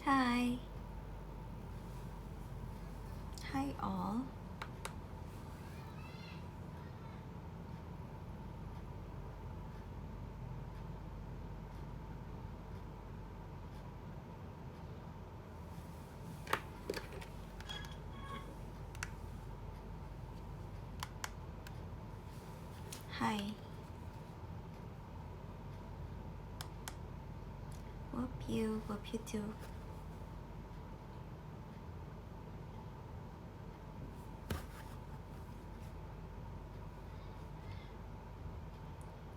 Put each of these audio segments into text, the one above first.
Hi. Hi all. Hi. Hope you too.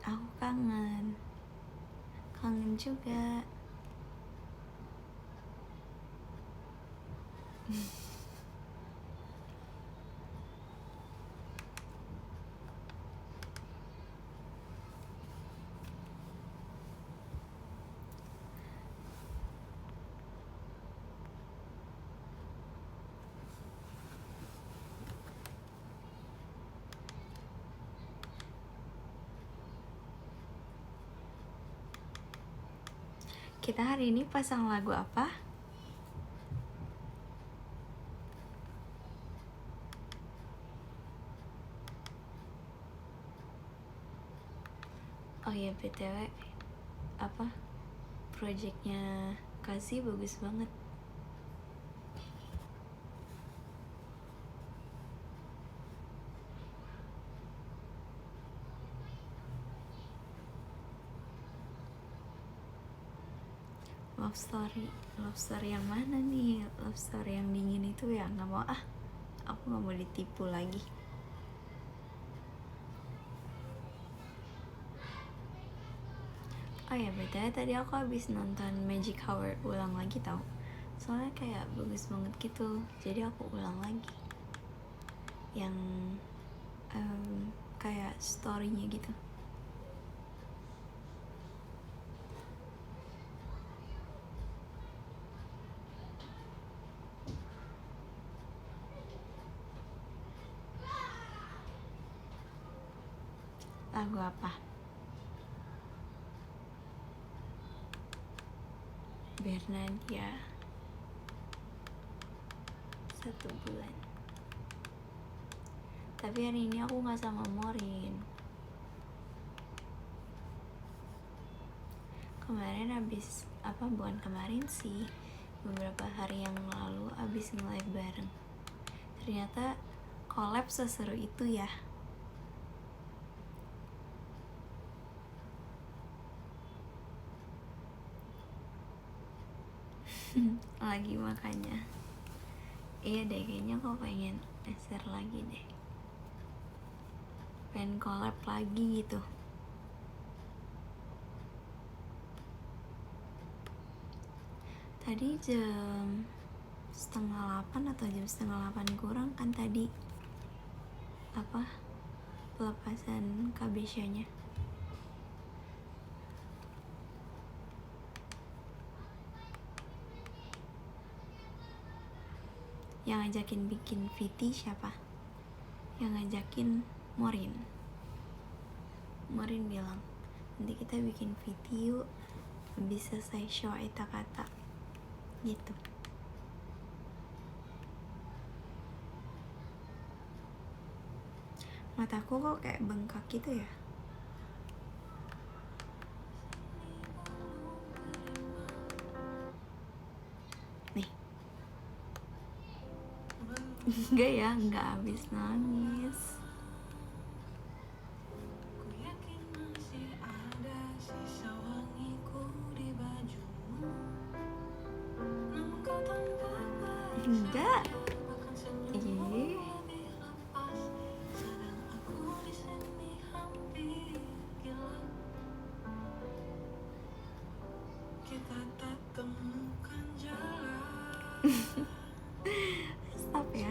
Aku kangen. Kangen juga. Kita hari ini pasang lagu apa? Oh ya, BTW, apa? Projectnya Kasih bagus banget. Love story yang mana nih? Love story yang dingin itu ya? Nggak mau ah. Aku nggak mau ditipu lagi. Oh ya, BTW tadi aku habis nonton Magic Hour ulang lagi tau. Soalnya kayak bagus banget gitu. Jadi aku ulang lagi. Yang kayak story-nya gitu. Lagu apa? Bernadya. 1 bulan. Tapi hari ini aku gak sama Morin. Kemarin abis, bukan kemarin sih, beberapa hari yang lalu abis nge-live bareng. Ternyata collab seseru itu ya. Lagi makanya. Iya deh, kayaknya aku pengen share lagi deh. Pengen collab lagi gitu. Tadi jam 7:30 atau jam 7:30 kurang kan tadi pelepasan KBSH-nya. Yang ngajakin bikin VT siapa? Yang ngajakin Morin. Morin bilang, nanti kita bikin VT yuk, habis selesai show Aita Kata gitu. Mataku kok kayak bengkak gitu ya. Nih. Enggak ya, enggak habis nangis. Enggak. Stop ya.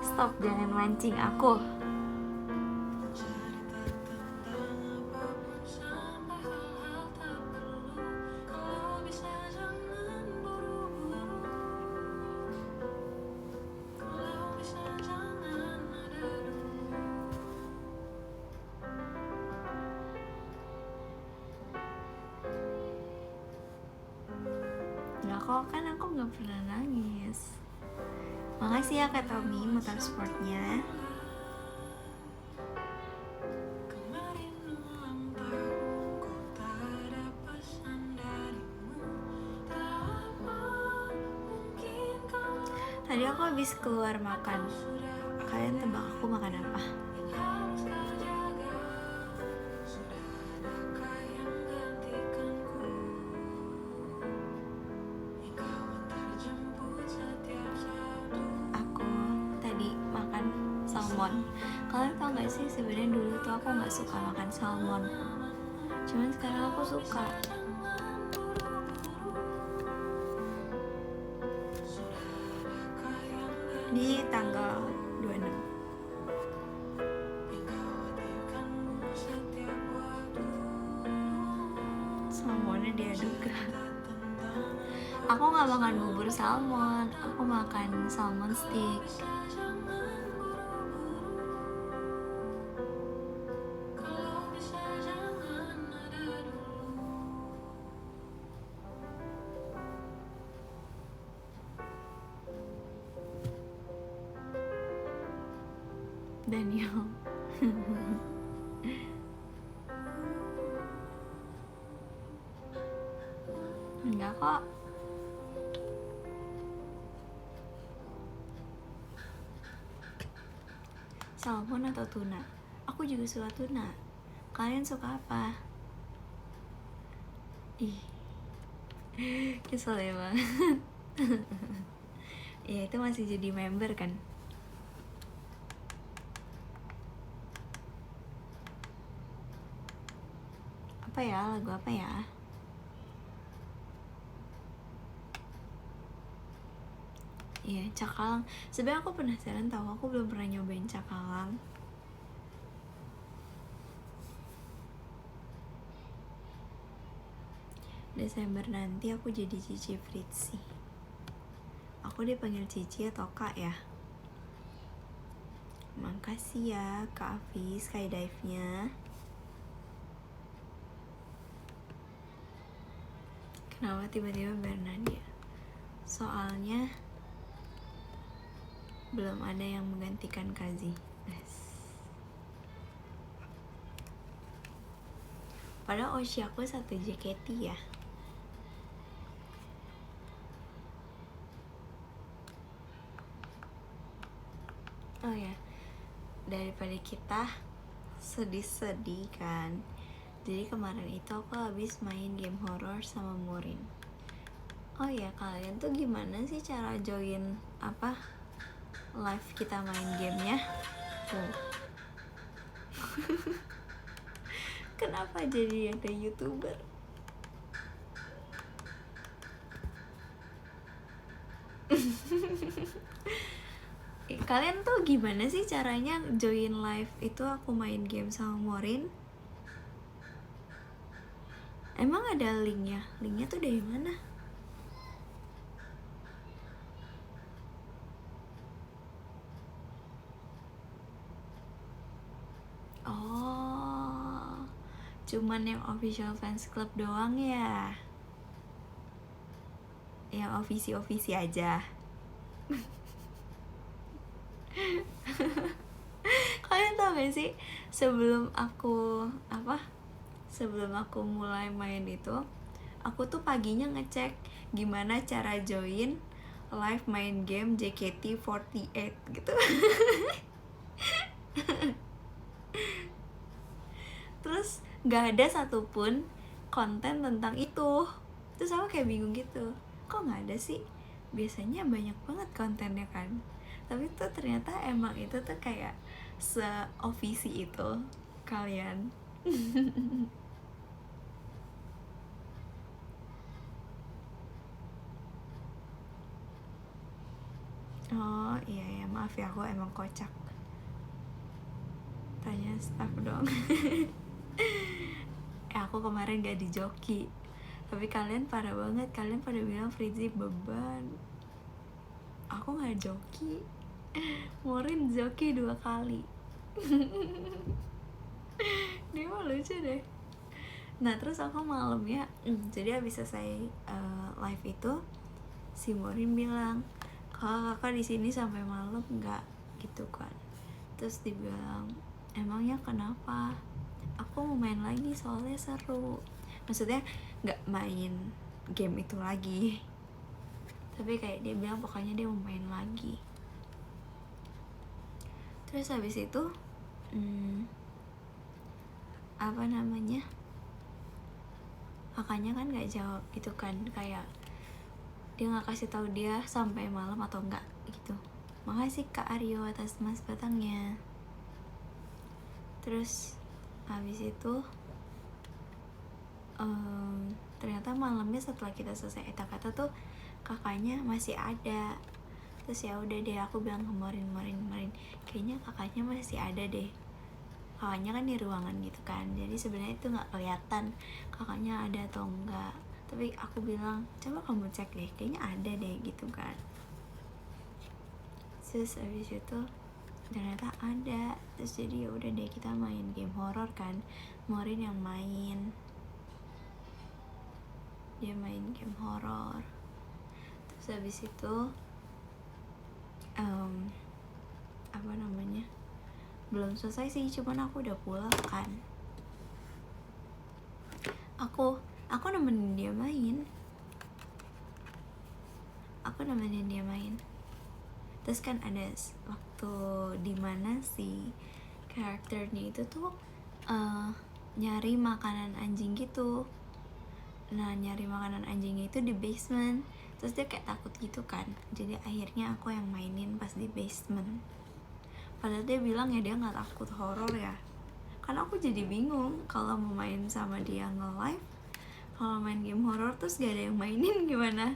Stop, jangan mancing aku. Nggak kok, kan aku nggak pernah nangis. Makasih ya Kak Tommy motorsportnya. Tadi aku habis keluar makan. Kalian tebak aku makan apa? Aku tadi makan salmon. Kalian tau gak sih sebenarnya dulu tuh aku nggak suka makan salmon. Cuman sekarang aku suka. Di tanggal 26 salmonnya diaduk. Aku nggak makan bubur salmon, aku makan salmon stick. Daniel. Enggak kok. Salmon atau tuna? Aku juga suka tuna. Kalian suka apa? Ih, kesel ya bang. Ya itu masih jadi member kan. Apa ya, lagu apa ya? Iya, cakalang. Sebenarnya aku penasaran tahu, aku belum pernah nyobain cakalang. Desember nanti aku jadi Cici Fritzi. Aku dipanggil Cici atau Kak ya? Makasih ya Kak Afi skydive-nya. Kenapa tiba-tiba Bernadia? Soalnya belum ada yang menggantikan Kazi. Padahal Oshi aku satu JKT ya. Oh ya, daripada kita sedih-sedih kan, jadi kemarin itu aku habis main game horror sama Murin. Oh ya, kalian tuh gimana sih cara join apa live kita main gamenya? Tuh. Kenapa jadi ada YouTuber? Kalian tuh gimana sih caranya join live itu aku main game sama Morin? Emang ada linknya? Linknya tuh dari mana? Oh, cuman yang official fans club doang ya? Yang ofisi aja. Kalian tau gak sih sebelum aku mulai main itu, aku tuh paginya ngecek gimana cara join live main game JKT48 gitu. Terus gak ada satupun konten tentang itu. Terus aku kayak bingung gitu, kok gak ada sih? Biasanya banyak banget kontennya kan. Tapi tuh ternyata emang itu tuh kayak se-ofisi itu kalian. Oh iya ya, maaf ya, aku emang kocak. Tanya staff dong. Aku kemarin gak di joki, tapi kalian parah banget, kalian pada bilang Fritzi beban. Aku gak joki, Morin joki 2 kali. Dia mah lucu deh. Nah terus aku malamnya, jadi habis selesai live itu, si Morin bilang, kakak di sini sampai malam nggak, gitu kan. Terus dibilang, emangnya kenapa? Aku mau main lagi soalnya seru. Maksudnya nggak main game itu lagi, tapi kayak dia bilang pokoknya dia mau main lagi. Terus habis itu apa namanya, kakaknya kan nggak jawab gitu kan, kayak dia nggak kasih tahu dia sampai malam atau enggak gitu. Makasih Kak Aryo atas mas batangnya. Terus habis itu ternyata malamnya setelah kita selesai kata tuh kakaknya masih ada. Terus ya udah deh, aku bilang ke Morin, kayaknya kakaknya masih ada deh. Kakaknya kan di ruangan gitu kan, jadi sebenarnya itu nggak kelihatan kakaknya ada atau enggak. Tapi aku bilang, coba kamu cek deh, kayaknya ada deh gitu kan. Terus abis itu ternyata ada. Terus jadi ya udah deh, kita main game horror kan. Morin yang main, dia main game horror. Terus abis itu apa namanya, belum selesai sih, cuman aku udah pulang kan. Aku nemenin dia main. Terus kan ada waktu dimana si karakternya itu tuh nyari makanan anjing gitu. Nah nyari makanan anjingnya itu di basement. Terus dia kayak takut gitu kan, jadi akhirnya aku yang mainin pas di basement. Padahal dia bilang ya dia nggak takut horor ya. Karena aku jadi bingung kalau mau main sama dia nge-live, kalau main game horror terus gak ada yang mainin gimana.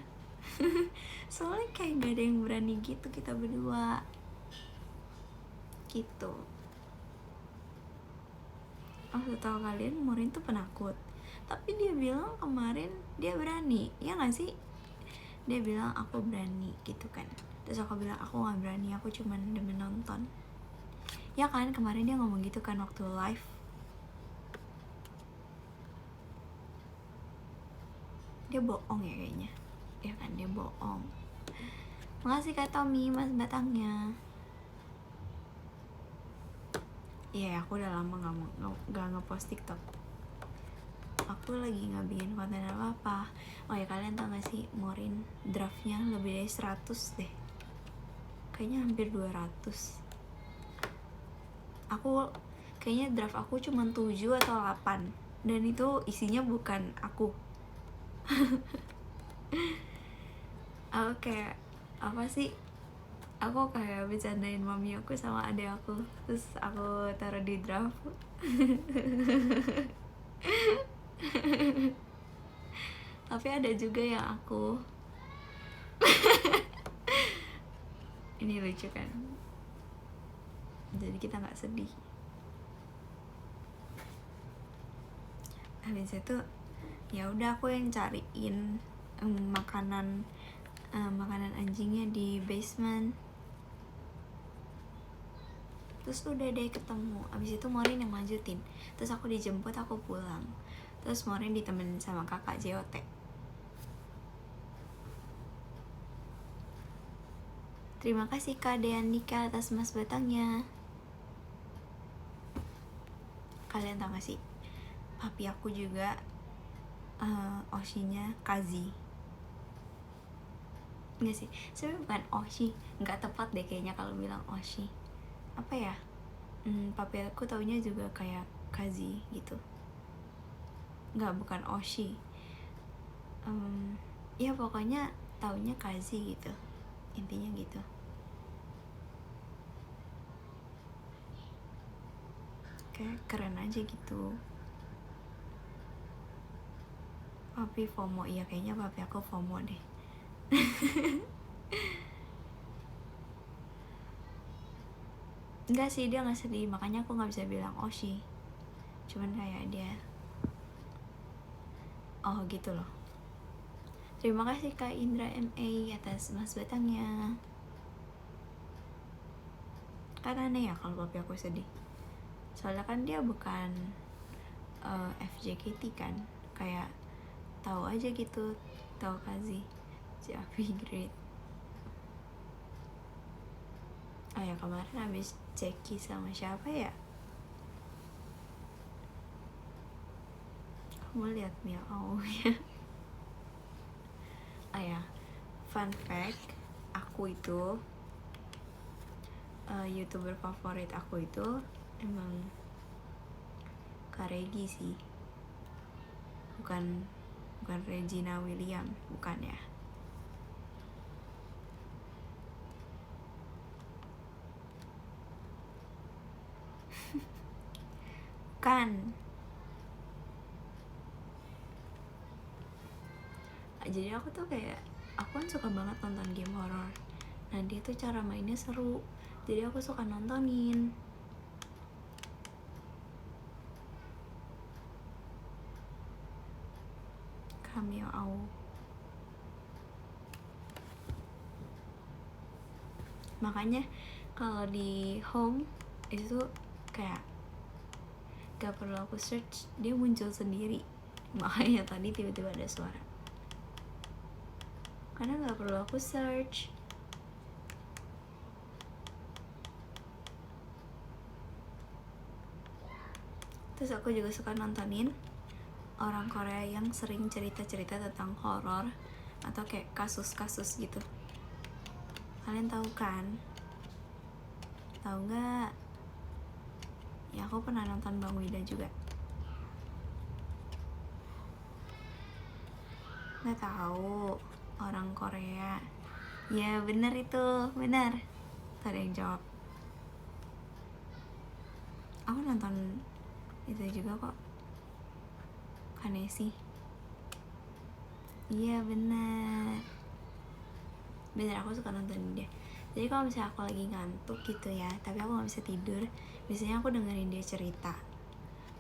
Soalnya kayak gak ada yang berani gitu, kita berdua gitu. Oh, setahu kalian Morin tuh penakut, tapi dia bilang kemarin dia berani, ya gak sih? Dia bilang aku berani gitu kan. Terus aku bilang aku gak berani, aku cuman demen nonton. Ya kan, kemarin dia ngomong gitu kan waktu live. Dia bohong ya kayaknya. Ya kan, dia bohong. Makasih Kak Tommy, mas batangnya. Iya, aku udah lama gak ngepost TikTok. Aku lagi gak bikin konten apa-apa. Oh ya, kalian tau gak sih, Morin draftnya lebih dari 100 deh. Kayaknya hampir 200. Aku kayaknya draft aku cuma 7 atau 8. Dan itu isinya bukan aku. Aku kayak apa sih, aku kayak bercandain mami aku sama adik aku, terus aku taruh di draft. Tapi ada juga yang aku ini lucu kan, jadi kita nggak sedih. Habis itu ya udah aku yang cariin makanan anjingnya di basement. Terus udah deh ketemu. Abis itu Morin yang lanjutin. Terus aku dijemput, aku pulang. Terus Morin ditemenin sama kakak JOT. Terima kasih Kak Deandika atas mas batangnya. Kalian tau gak sih, papi aku juga Oshinya Kazi. Enggak sih, sebenarnya bukan Oshi, nggak tepat deh kayaknya kalau bilang Oshi. Apa ya, papi aku taunya juga kayak Kazi gitu. Nggak, bukan Oshi. Ya pokoknya taunya Kazi gitu, intinya gitu. Kayak keren aja gitu. Papi FOMO, iya kayaknya papi aku FOMO deh. Enggak sih, dia nggak sedih, makanya aku nggak bisa bilang oh sih, cuman kayak dia oh gitu loh. Terima kasih Kak Indra MA atas emas batangnya. Kan aneh ya kalau papi aku sedih, soalnya kan dia bukan FJKT kan, kayak tahu aja gitu, tahu kasih Javi great. Oh ya, kemarin habis ceki sama siapa ya, kamu lihat Miao ya. Oh ya, fun fact, aku itu YouTuber favorit aku itu emang Kak Regi sih, bukan Regina William, bukan ya. Kan jadi aku tuh kayak, aku kan suka banget nonton game horror. Nah dia tuh cara mainnya seru, jadi aku suka nontonin. Cameo Au. Makanya kalau di home itu kayak gak perlu aku search, dia muncul sendiri. Makanya tadi tiba-tiba ada suara, karena gak perlu aku search. Terus aku juga suka nontonin orang Korea yang sering cerita-cerita tentang horor atau kayak kasus-kasus gitu. Kalian tahu kan? Tahu nggak? Ya aku pernah nonton Bang Wida juga. Nggak tahu orang Korea? Ya benar itu, benar. Tadi yang jawab. Aku nonton itu juga kok, Kanesi. Iya benar, aku suka nonton dia. Jadi kalau misalnya aku lagi ngantuk gitu ya, tapi aku nggak bisa tidur, biasanya aku dengerin dia cerita.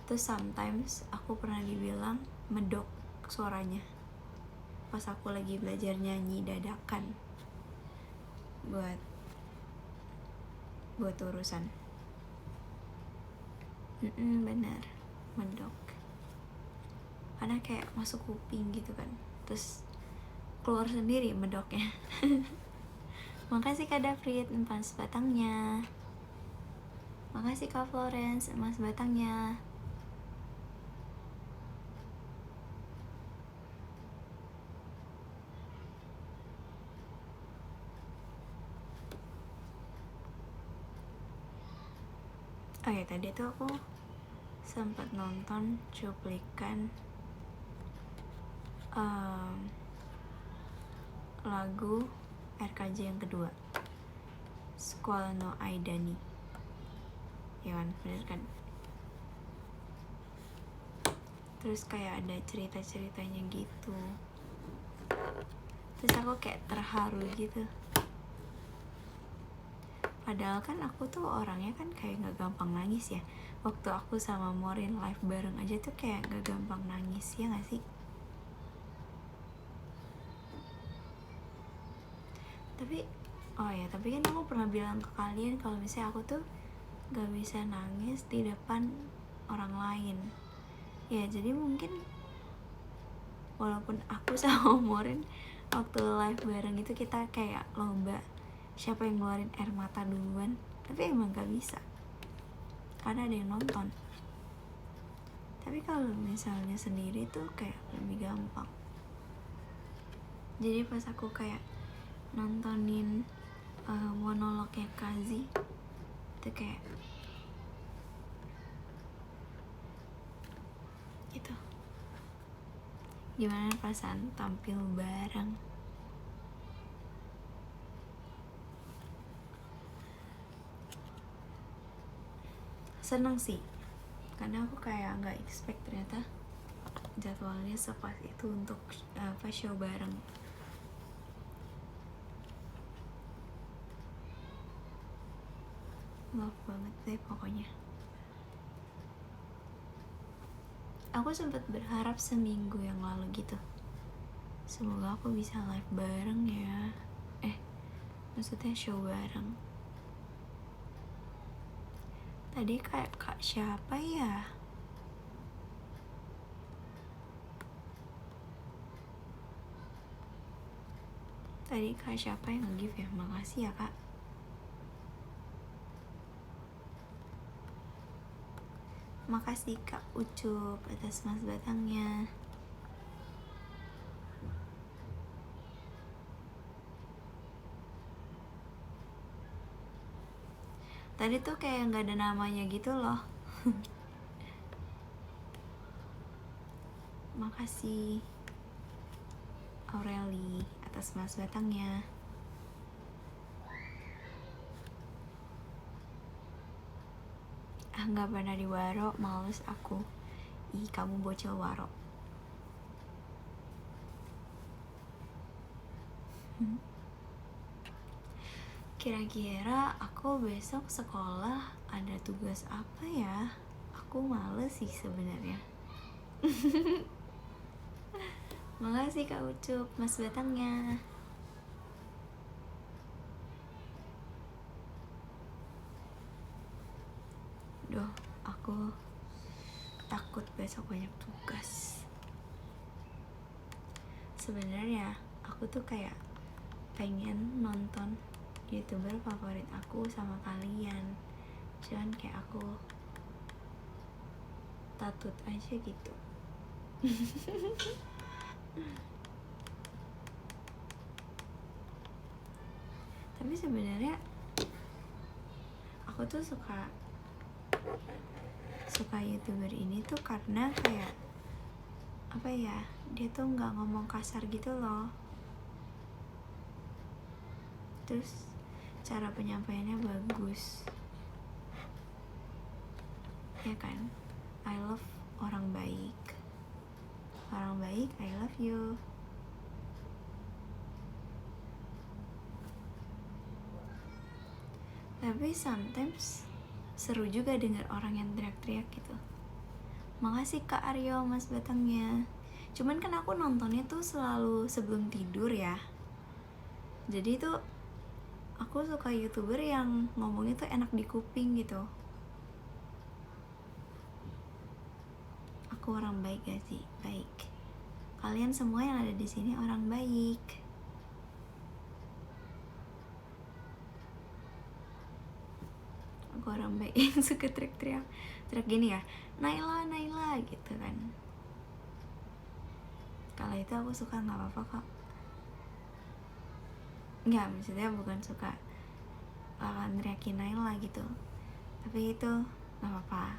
Terus sometimes aku pernah dibilang medok suaranya pas aku lagi belajar nyanyi dadakan buat urusan. Benar, medok, karena kayak masuk kuping gitu kan, terus keluar sendiri medoknya. Makasih Kak David emas batangnya. Makasih Kak Florence emas batangnya. Oh ya, tadi tuh aku sempat nonton cuplikan lagu RKJ yang kedua, Squall no Aidani. Ya kan, bener kan? Terus kayak ada cerita-ceritanya gitu. Terus aku kayak terharu gitu. Padahal kan aku tuh orangnya kan kayak gak gampang nangis ya. Waktu aku sama Morin live bareng aja tuh kayak gak gampang nangis, ya gak sih? Tapi kan aku pernah bilang ke kalian kalau misalnya aku tuh gak bisa nangis di depan orang lain. Ya jadi mungkin walaupun aku sama Morin waktu live bareng itu kita kayak lomba siapa yang ngeluarin air mata duluan, tapi emang gak bisa karena ada yang nonton. Tapi kalau misalnya sendiri tuh kayak lebih gampang. Jadi pas aku kayak nontonin monolognya Kazi itu kayak gitu. Gimana perasaan tampil bareng? Seneng sih, karena aku kayak nggak expect ternyata jadwalnya sepas itu untuk show bareng. love banget deh pokoknya. Aku sempat berharap seminggu yang lalu gitu, semoga aku bisa live bareng ya. Maksudnya show bareng. Tadi kayak kak siapa ya? Tadi kak siapa yang nge-give ya? Makasih ya kak. Makasih kak Ucup atas mas batangnya. Tadi tuh kayak nggak ada namanya gitu loh. Makasih Aureli atas mas batangnya. Nggak pernah di waro, males aku. Ih, kamu bocil waro. Kira-kira aku besok sekolah ada tugas apa ya? Aku males sih sebenarnya. Makasih kak Ucup mas batangnya. Duh, aku takut besok banyak tugas. Sebenarnya aku tuh kayak pengen nonton YouTuber favorit aku sama kalian, cuman kayak aku takut aja gitu. Tapi sebenarnya aku tuh suka YouTuber ini tuh karena kayak apa ya, dia tuh nggak ngomong kasar gitu loh. Terus cara penyampaiannya bagus, ya kan? I love orang baik. Orang baik, I love you. Tapi sometimes seru juga dengar orang yang teriak-teriak gitu. Makasih Kak Aryo mas batangnya. Cuman kan aku nontonnya tuh selalu sebelum tidur ya. Jadi tuh aku suka YouTuber yang ngomongnya tuh enak di kuping gitu. Aku orang baik gak sih? Baik. Kalian semua yang ada di sini orang baik. Aku orang baik yang suka teriak-teriak gini ya, Naila gitu kan. Kalau itu aku suka, nggak apa-apa kok. Nggak, maksudnya bukan suka akan teriakin Naila gitu, tapi itu nggak apa-apa.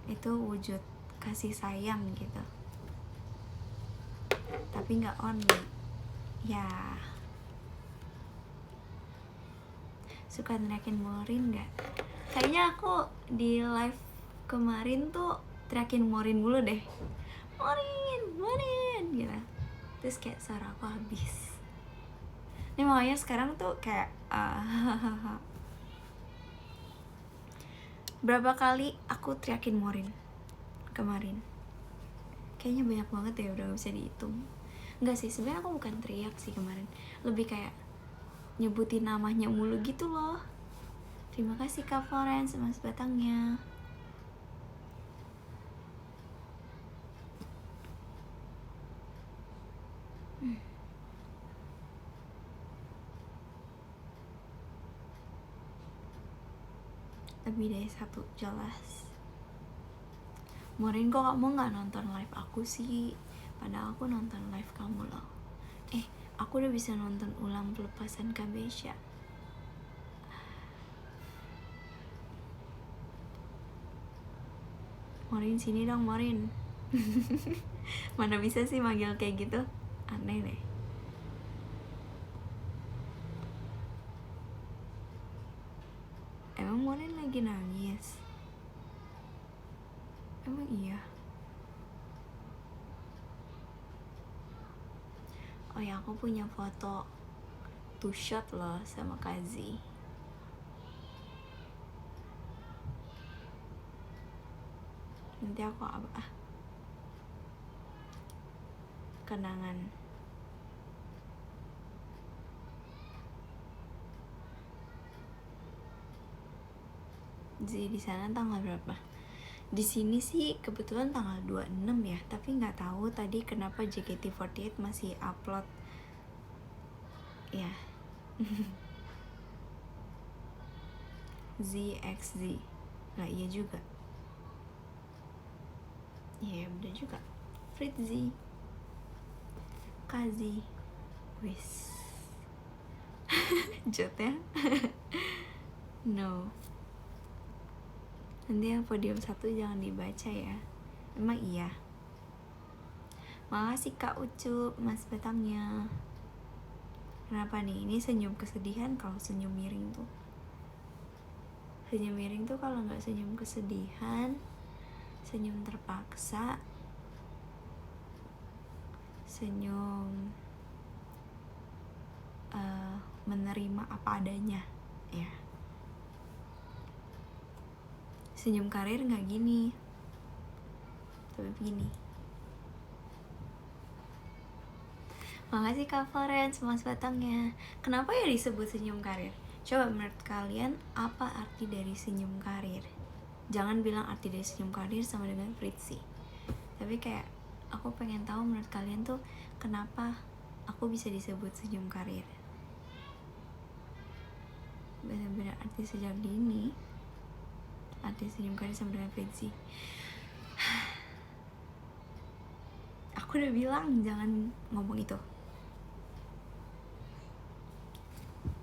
Itu wujud kasih sayang gitu, tapi nggak only ya. Suka teriakin Morin nggak? Kayaknya aku di live kemarin tuh teriakin Morin mulu deh, Morin gitu. Terus kayak suara aku habis. Ini makanya sekarang tuh kayak berapa kali aku teriakin Morin kemarin? Kayaknya banyak banget ya, udah gak bisa dihitung. Enggak sih, sebenarnya aku bukan teriak sih kemarin, lebih kayak nyebutin namanya mulu gitu loh. Terima kasih Kak Florence mas batangnya. Lebih dari satu jelas. Morin, kok kamu gak nonton live aku sih? Padahal aku nonton live kamu loh. Aku udah bisa nonton ulang pelepasan Kabesha. Morin sini dong Morin. Mana bisa sih manggil kayak gitu, aneh deh. Emang Morin lagi nangis? Emang iya? Oh ya, aku punya foto two shot loh sama Kazi. Nanti aku apa kenangan. Jadi di sana tanggal berapa? Di sini sih kebetulan tanggal 26 ya, tapi nggak tahu tadi kenapa JKT48 masih upload ya. ZXZ. Lah iya juga. Iya bener juga. Fritzy. Kazi. Wis. Jot ya. No. Nanti yang podium 1 jangan dibaca ya. Emang iya. Makasih Kak Ucup, Mas Batangnya. Kenapa nih? Ini senyum kesedihan. Kalau senyum miring tuh, senyum miring tuh kalau nggak senyum kesedihan, senyum terpaksa, senyum menerima apa adanya ya. Senyum karir nggak gini, tapi begini. Makasih Kak Florence, Mas Batangnya. Kenapa ya disebut senyum karir? Coba menurut kalian apa arti dari senyum karir? Jangan bilang arti dari senyum karir sama dengan Fritzy. Tapi kayak aku pengen tahu menurut kalian tuh kenapa aku bisa disebut senyum karir. Benar-benar arti sejak dini. Arti senyum karir sama dengan Fritzy. Aku udah bilang jangan ngomong itu.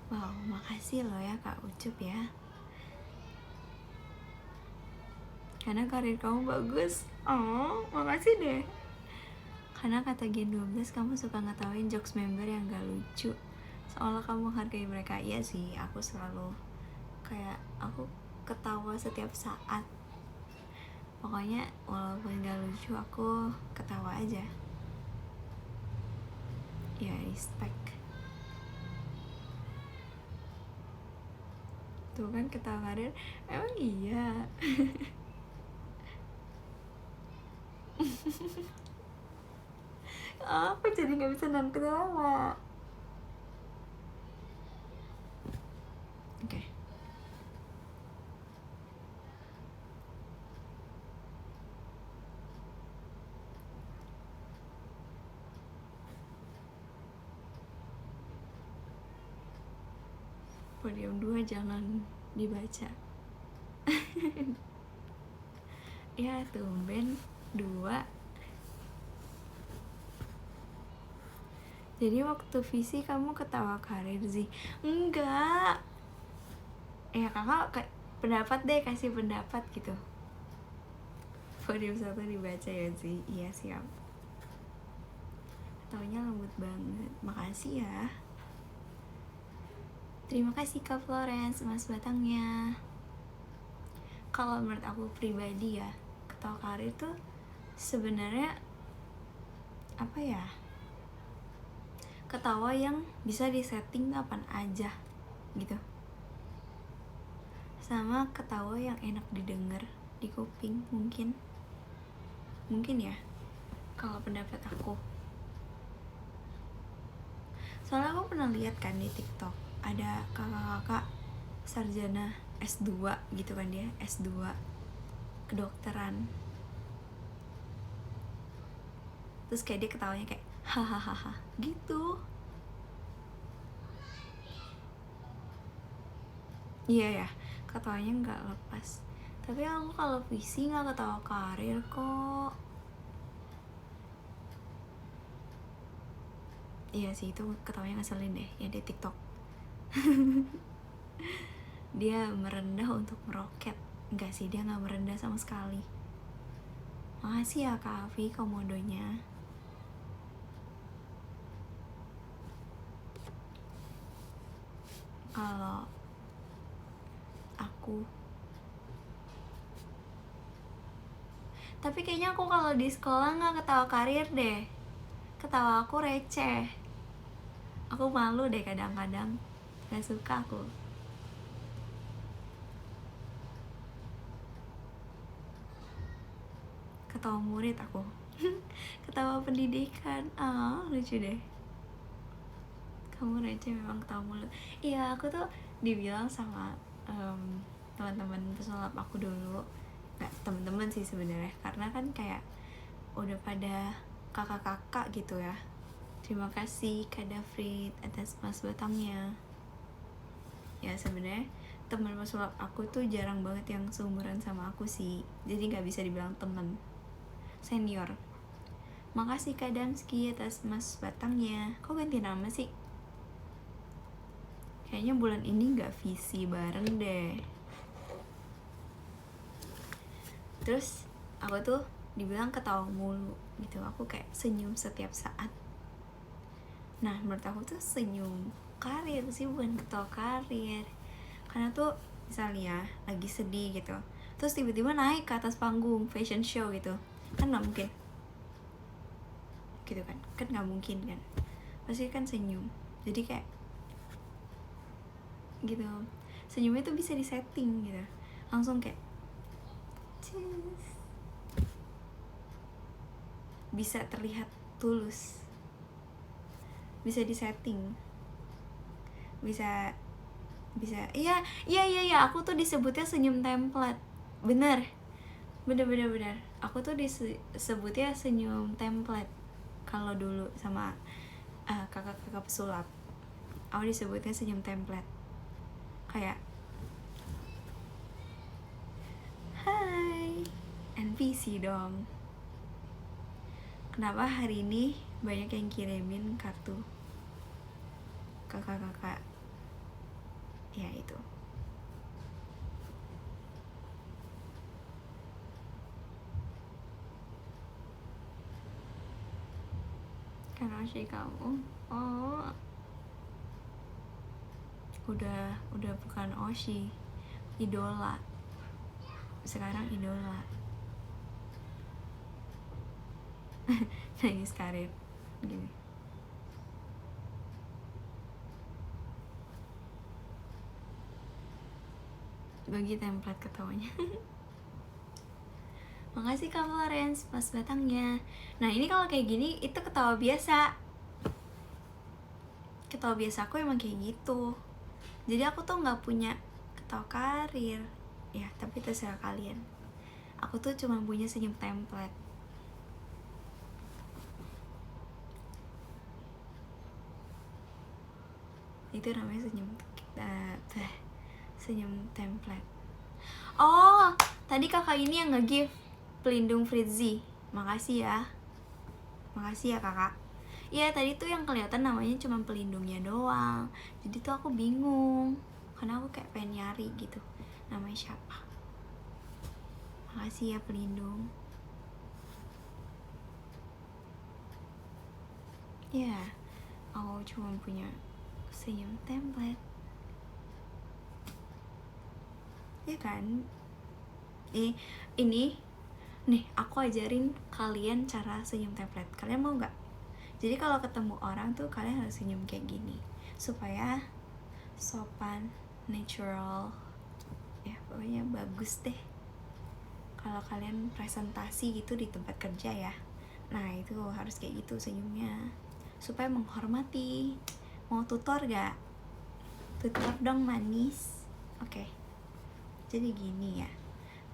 Wow, makasih loh ya Kak Ucup ya. Karena karir kamu bagus. Oh, makasih deh. Karena kata Gen 12 kamu suka ngetawain jokes member yang gak lucu, seolah kamu hargai mereka. Iya sih, aku selalu kayak aku ketawa setiap saat. Pokoknya walaupun gak lucu aku ketawa aja. Ya respect. Tuh kan ketawa karir. Emang iya. Aku jadi gak bisa nahan ketawa. Oke. Podium 2 jangan dibaca. Ya tumben 2. Jadi waktu visi kamu ketawa karir sih? Enggak. Ya kakak pendapat deh, kasih pendapat gitu. Podium 1 dibaca ya sih. Iya siap. Ketawanya lembut banget. Makasih ya. Terima kasih Kak Florence, Mas Batangnya. Kalau menurut aku pribadi ya, ketawa karir tuh sebenarnya apa ya? Ketawa yang bisa disetting kapan aja gitu. Sama ketawa yang enak didengar di kuping mungkin ya. Kalau pendapat aku. Soalnya aku pernah lihat kan di TikTok ada kakak-kakak sarjana S2 gitu kan, dia S2 kedokteran. Terus kayak dia ketawanya kayak hahaha gitu. Iya ya, ketawanya nggak lepas. Tapi aku kalau visi nggak ketawa karir kok. Iya sih, itu ketawanya ngeselin deh ya di TikTok. Dia merendah untuk meroket. Enggak sih, dia nggak merendah sama sekali. Makasih ya Kak Afi komodonya. Kalau aku, tapi kayaknya aku kalau di sekolah nggak ketawa karir deh. Ketawa aku receh. Aku malu deh kadang-kadang. Gak suka aku. ketawa murid aku. Ketawa pendidikan, lucu deh. Kamu receh memang, ketawa mulut. Iya, aku tuh dibilang sama teman-teman pesulap aku dulu, nggak teman-teman sih sebenarnya, karena kan kayak udah pada kakak-kakak gitu ya. Terima kasih Kak Dafrid atas mas batangnya. Ya sebenarnya teman pesulap aku tuh jarang banget yang seumuran sama aku sih, jadi nggak bisa dibilang teman, senior. Makasih Kak Damski atas mas batangnya. Kok ganti nama sih? Kayaknya bulan ini nggak visi bareng deh. Terus aku tuh dibilang ketawa mulu gitu, aku kayak senyum setiap saat. Nah menurut aku tuh senyum karir sih, bukan ketawa karir. Karena tuh misalnya lagi sedih gitu, terus tiba-tiba naik ke atas panggung fashion show gitu, kan nggak mungkin gitu kan nggak mungkin kan, pasti kan senyum. Jadi kayak gitu, senyumnya tuh bisa disetting gitu, langsung kayak bisa terlihat tulus, bisa disetting, bisa iya aku tuh disebutnya senyum template. bener aku tuh disebutnya senyum template kalau dulu sama kakak-kakak pesulap. Aku disebutnya senyum template, kayak hai NPC dong. Kenapa hari ini banyak yang kirimin kartu kakak-kakak ya itu. Karena sih kamu udah bukan Oshi, idola. Sekarang idola. Nangis karir gini. Bagi template ketawanya. Makasih Kak Florence pas batangnya. Nah ini kalau kayak gini itu ketawa biasa. Ketawa biasa aku emang kayak gitu. Jadi aku tuh nggak punya ketawa karir. Ya tapi terserah kalian. Aku tuh cuma punya senyum template. Itu namanya senyum template. Oh, tadi kakak ini yang nge-give pelindung Fritzy. Makasih ya kakak. Iya tadi tuh yang kelihatan namanya cuma pelindungnya doang. Jadi tuh aku bingung, karena aku kayak pengen nyari gitu namanya siapa. Makasih ya pelindung. Ya, aku cuma punya senyum template. Ya kan? Ini nih aku ajarin kalian cara senyum template. Kalian mau nggak? Jadi kalau ketemu orang tuh kalian harus senyum kayak gini supaya sopan, natural. Ya pokoknya bagus deh. Kalau kalian presentasi gitu di tempat kerja ya, nah itu harus kayak gitu senyumnya supaya menghormati. Mau tutor gak? Tutor dong manis. Oke. Jadi gini ya,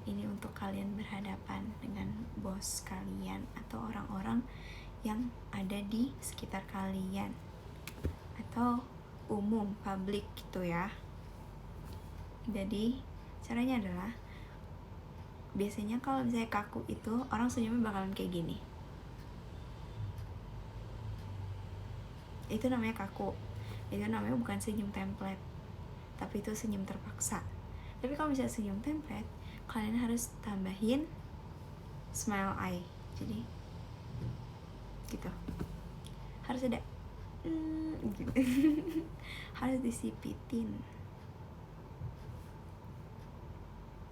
ini untuk kalian berhadapan dengan bos kalian atau orang-orang yang ada di sekitar kalian atau umum, publik gitu ya. Jadi caranya adalah, biasanya kalau misalnya kaku itu orang senyumnya bakalan kayak gini. Itu namanya kaku. Itu namanya bukan senyum template, tapi itu senyum terpaksa. Tapi kalau misalnya senyum template, kalian harus tambahin smile eye. Jadi gitu. Harus ada gitu. Harus disipitin.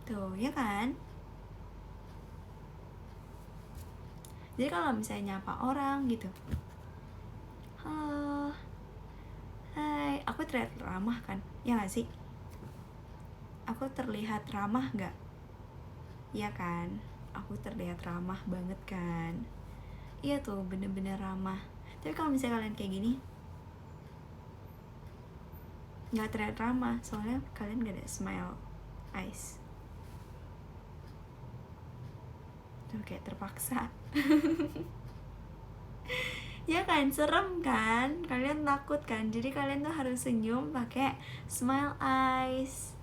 Tuh, ya kan? Jadi kalau misalnya nyapa orang gitu, halo, hai, aku terlihat ramah kan? Ya gak sih? Aku terlihat ramah gak? Ya kan? aku terlihat ramah banget kan. Iya tuh, bener-bener ramah. Tapi kalau misalnya kalian kayak gini, nggak terlihat ramah, soalnya kalian gak ada smile eyes. Tuh kayak terpaksa. Ya kan, serem kan, kalian takut kan, jadi kalian tuh harus senyum pakai smile eyes.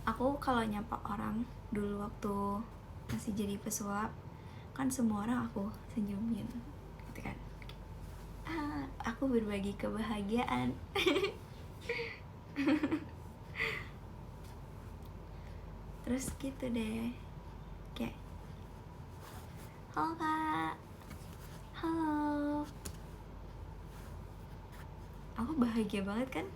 Aku kalau nyapa orang dulu waktu masih jadi pesulap, kan semua orang aku senyumin gitu kan. Aku berbagi kebahagiaan. Terus gitu deh, kayak halo kak, halo, aku bahagia banget kan.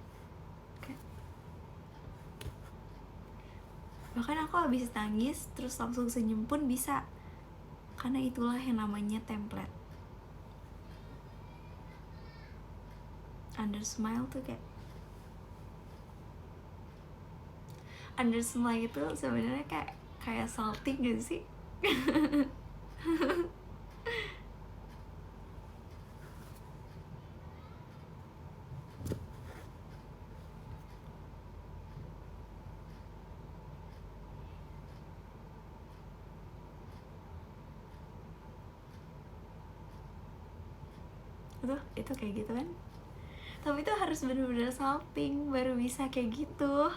Bahkan aku habis nangis terus langsung senyum pun bisa, karena itulah yang namanya template. Under smile tuh kayak, under smile itu sebenarnya kayak salting gak sih? Itu kayak gitu kan, tapi itu harus bener-bener salting baru bisa kayak gitu.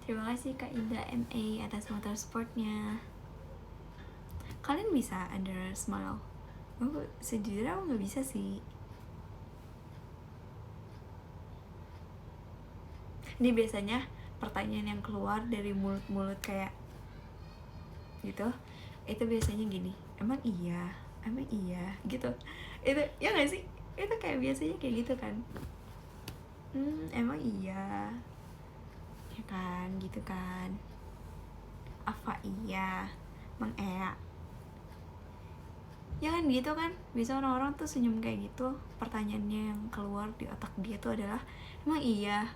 Terima kasih Kak Indah MA atas motorsportnya. Kalian bisa under smile? Sejujurnya aku gak bisa sih. Ini biasanya pertanyaan yang keluar dari mulut-mulut kayak gitu, itu biasanya gini, emang iya gitu. Itu ya nggak sih, itu kayak biasanya kayak gitu kan. Emang iya ya kan, gitu kan. Apa iya emang ya kan, gitu kan. Biasa orang-orang tuh senyum kayak gitu, pertanyaannya yang keluar di otak dia tuh adalah emang iya.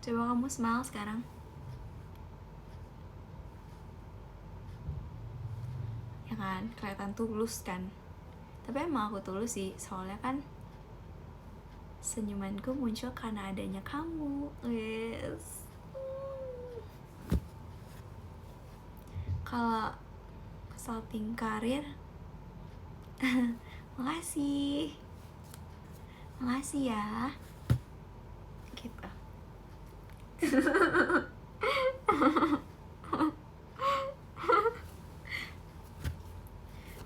Coba kamu smile sekarang. Ya kan, kelihatan tulus kan. Tapi emang aku tulus sih, soalnya kan senyumanku muncul karena adanya kamu. Yes. Kalau salting karir, makasih ya gitu.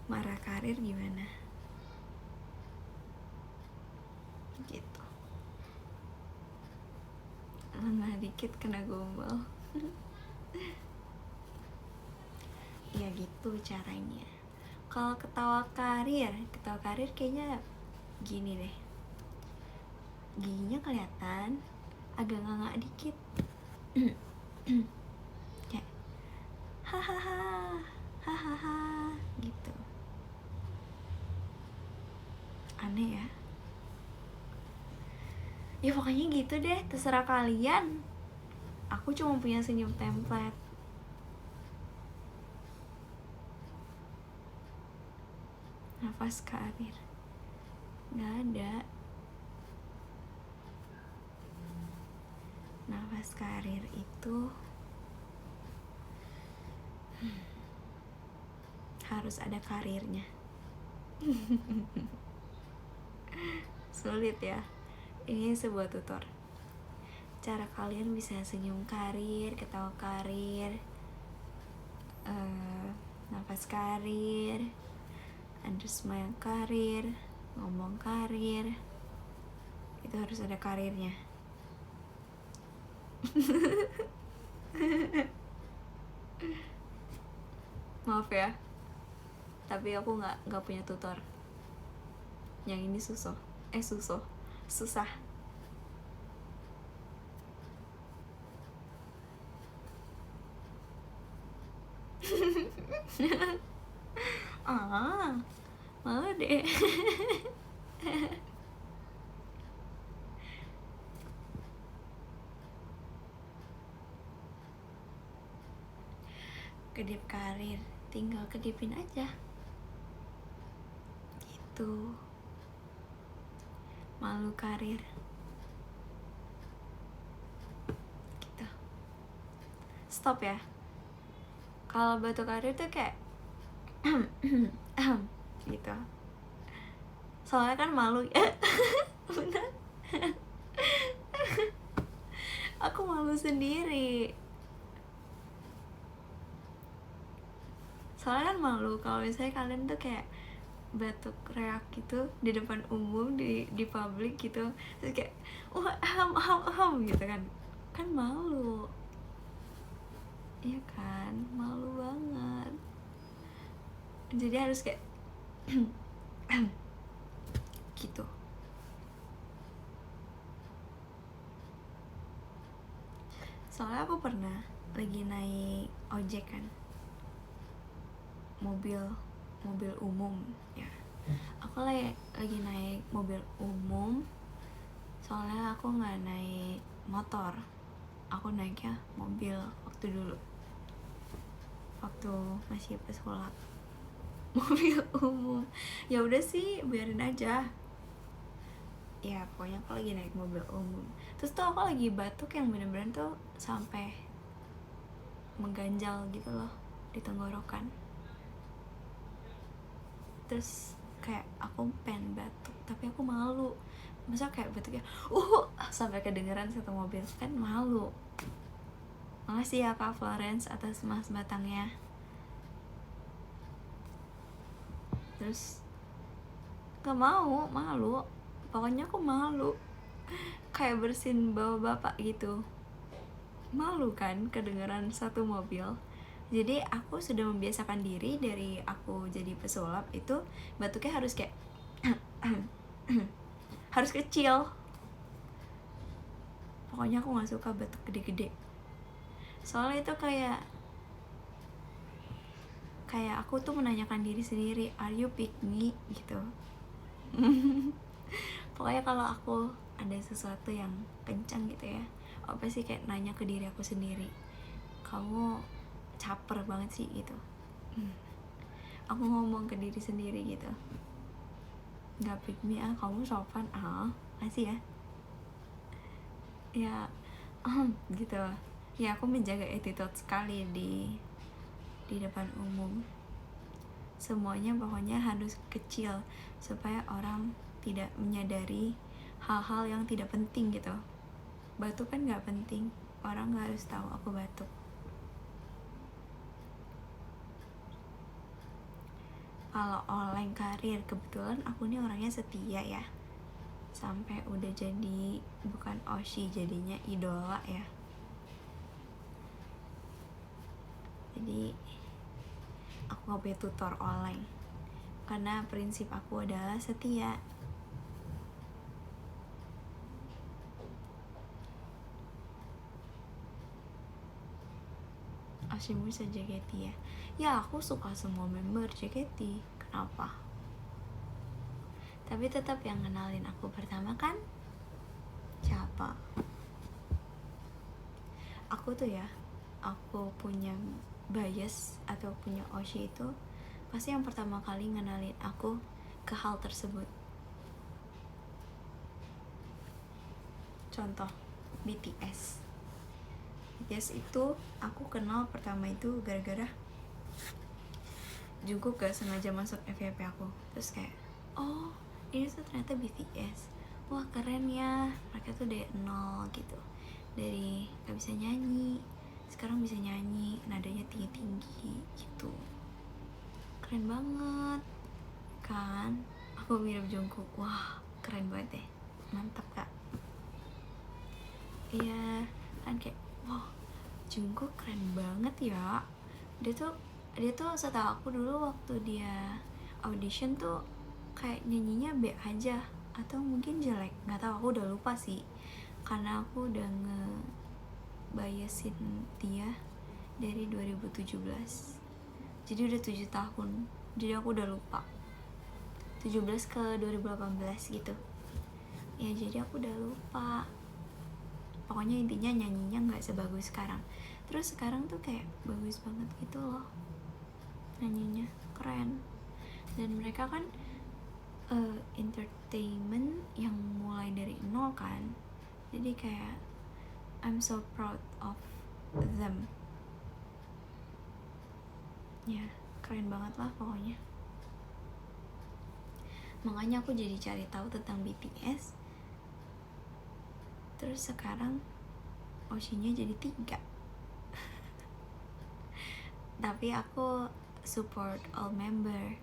Marah karir gimana gitu, lengah dikit kena gombal. Ya gitu caranya. Kalau ketawa karir kayaknya gini deh, giginya kelihatan agak nganga dikit. Kayak hahaha gitu. Aneh ya. Ya pokoknya gitu deh, terserah kalian. Aku cuma punya senyum template. Nafas karir nggak ada. Nafas karir itu harus ada karirnya. Sulit ya. Ini sebuah tutor. Cara kalian bisa senyum karir, ketawa karir, nafas karir, under smile karir, ngomong karir, itu harus ada karirnya. Maaf ya, tapi aku nggak punya tutor. Yang ini susah. Malu deh. kedip karir, tinggal kedipin aja gitu. Malu karir gitu. Stop ya, kalau batu karir tuh kayak gitu, soalnya kan malu ya. Bener. Aku malu sendiri, soalnya kan malu kalau misalnya kalian tuh kayak batuk reak gitu di depan umum, di publik gitu, terus kayak wah gitu kan malu, iya kan, malu banget. Jadi harus kayak gitu. Soalnya aku pernah lagi naik ojek kan, mobil umum ya. Aku lagi naik mobil umum, soalnya aku nggak naik motor, aku naiknya mobil waktu dulu, waktu masih pesulap. Mobil umum, ya udah sih biarin aja ya, pokoknya aku lagi naik mobil umum. Terus tuh aku lagi batuk yang bener-bener tuh sampai mengganjal gitu loh di tenggorokan. Terus kayak aku pengen batuk tapi aku malu, masa kayak batuknya sampai kedengeran satu mobil, kan malu. Makasih ya Kak Florence atas mas batangnya. Terus gak mau, malu, pokoknya aku malu, kayak bersin bawa bapak gitu, malu kan kedengeran satu mobil. Jadi aku sudah membiasakan diri dari aku jadi pesulap itu batuknya harus kayak harus kecil. Pokoknya aku nggak suka batuk gede-gede, soalnya itu kayak aku tuh menanyakan diri sendiri, are you pick me gitu. Pokoknya kalau aku ada sesuatu yang kencang gitu ya, apa sih kayak nanya ke diri aku sendiri, kamu caper banget sih gitu. Aku ngomong ke diri sendiri gitu, nggak pick me kamu sopan kasih ya ya gitu ya. Aku menjaga attitude sekali di depan umum, semuanya pokoknya harus kecil supaya orang tidak menyadari hal-hal yang tidak penting gitu. Batuk kan nggak penting, orang nggak harus tahu aku batuk. Kalau online karir, kebetulan aku nih orangnya setia ya, sampai udah jadi bukan Oshi, jadinya idola ya. Jadi aku gak punya tutor online karena prinsip aku adalah setia. Oshimu bisa JKT ya? Ya aku suka semua member JKT, kenapa? Tapi tetap yang kenalin aku pertama kan siapa? Aku tuh ya, aku punya bias atau punya Oshi itu pasti yang pertama kali ngenalin aku ke hal tersebut. Contoh BTS itu aku kenal pertama itu gara-gara Jungkook gak sengaja masuk FYP aku, terus kayak oh ini tuh ternyata BTS, wah keren ya, mereka tuh dari nol gitu, dari gak bisa nyanyi sekarang bisa nyanyi, nadanya tinggi-tinggi gitu, keren banget kan. Aku mirip Jungkook, wah keren banget deh, mantap kak. Iya kan, kayak wah Jungkook keren banget ya. Dia tuh setahu aku dulu waktu dia audition tuh kayak nyanyinya B aja atau mungkin jelek, nggak tahu, aku udah lupa sih karena aku udah ngebiasin dia dari 2017, jadi udah 7 tahun, jadi aku udah lupa 17 ke 2018 gitu ya, jadi aku udah lupa. Pokoknya intinya nyanyinya nggak sebagus sekarang, Terus sekarang tuh kayak bagus banget gitu loh nyanyinya, keren. Dan mereka kan entertainment yang mulai dari nol kan, jadi kayak I'm so proud of them. Ya, keren banget lah pokoknya. Makanya aku jadi cari tahu tentang BTS. Terus sekarang Oshinya jadi 3. Tapi aku support all member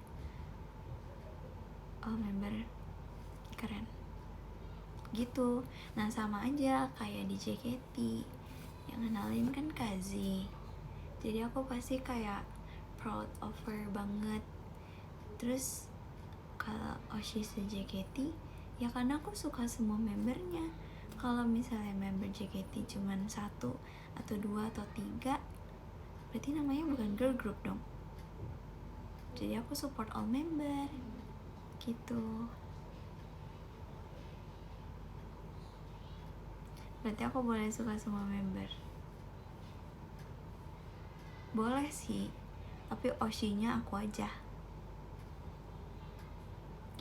keren gitu. Nah sama aja kayak di JKT yang kenalin kan Kazi, jadi aku pasti kayak proud of her banget. Terus kalau Oshi se JKT ya karena aku suka semua membernya. Kalau misalnya member JKT cuman 1 atau 2 atau 3, berarti namanya bukan girl group dong. Jadi aku support all member gitu. Berarti aku boleh suka semua member? Boleh sih, tapi Oshinya aku aja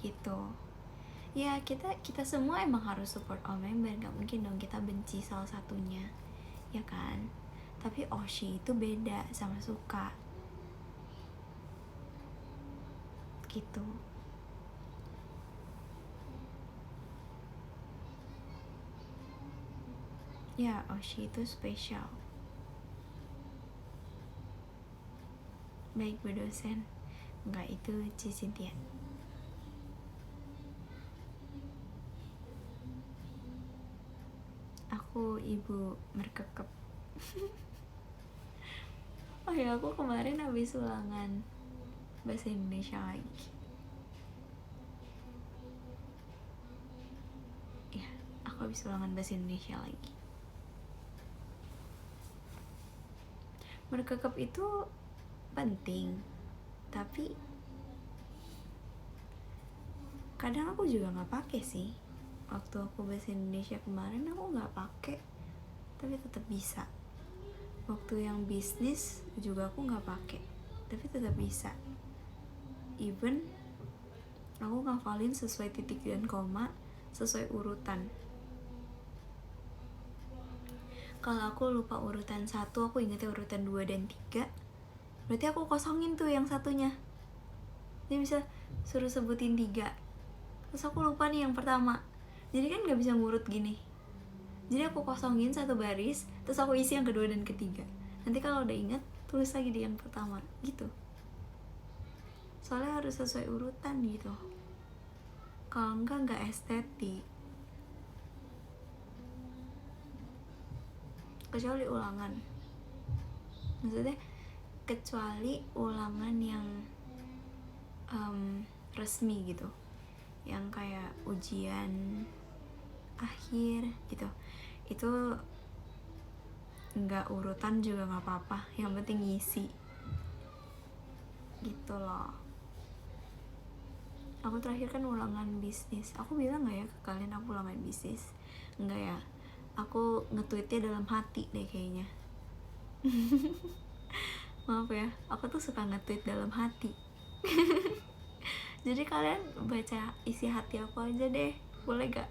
gitu. Ya kita semua emang harus support all member, gak mungkin dong kita benci salah satunya, ya kan? Tapi Oshi itu beda sama Suka gitu. Ya Oshi itu spesial. Baik Bu dosen. Enggak, itu Ci Cynthia. Aku ibu merkekep. Oh ya, aku kemarin habis ulangan bahasa Indonesia lagi. Ya, aku habis ulangan bahasa Indonesia lagi. Merkekep itu penting, tapi kadang aku juga nggak pakai sih. Waktu aku bahasa Indonesia kemarin aku nggak pakai, tapi tetap bisa. Waktu yang bisnis juga aku nggak pakai, tapi tetap bisa. Even aku ngafalin sesuai titik dan koma, sesuai urutan. Kalau aku lupa urutan 1, aku ingetnya urutan 2 dan 3, berarti aku kosongin tuh yang satunya. Dia bisa suruh sebutin 3, terus aku lupa nih yang pertama, jadi kan gak bisa ngurut gini. Jadi aku kosongin 1 baris, terus aku isi yang kedua dan ketiga. Nanti kalau udah inget, tulis lagi di yang pertama gitu. Soalnya harus sesuai urutan gitu, kalau enggak gak estetik. Kecuali ulangan, maksudnya kecuali ulangan yang resmi gitu, yang kayak ujian akhir gitu, itu nggak urutan juga nggak apa-apa, yang penting ngisi gitu loh. Aku terakhir kan ulangan bisnis, aku bilang nggak ya ke kalian aku ulangan bisnis? Enggak ya, aku nge-tweetnya dalam hati deh kayaknya. Maaf ya, aku tuh suka nge-tweet dalam hati. Jadi kalian baca isi hati aku aja deh, boleh gak?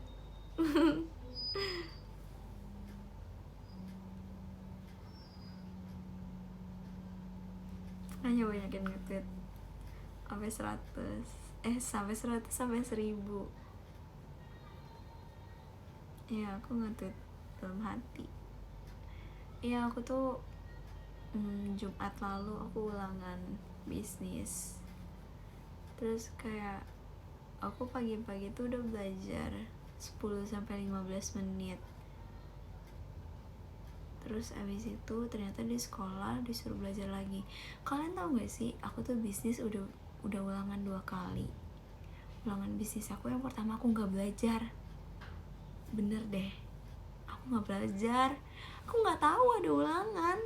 Hanya banyakin nge-tweet sampai 100 sampai 1000. Ya aku nge-tweet dalam hati. Ya aku tuh Jumat lalu aku ulangan bisnis. Terus kayak aku pagi-pagi tuh udah belajar 10-15 menit. Terus abis itu ternyata di sekolah disuruh belajar lagi. Kalian tahu gak sih, aku tuh bisnis udah ulangan 2 kali. Ulangan bisnis aku yang pertama aku gak belajar. Bener deh, aku gak belajar. Aku gak tahu ada ulangan.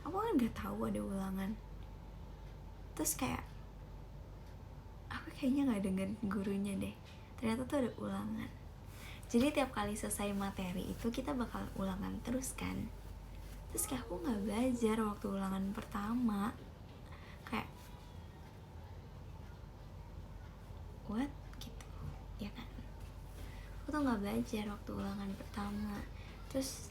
Aku kan gak tahu ada ulangan. Terus kayak aku kayaknya gak dengerin gurunya deh, ternyata tuh ada ulangan. Jadi tiap kali selesai materi itu kita bakal ulangan terus kan. Terus kayak aku gak belajar waktu ulangan pertama. Kayak what? Gitu, ya kan. Aku tuh gak belajar waktu ulangan pertama. Terus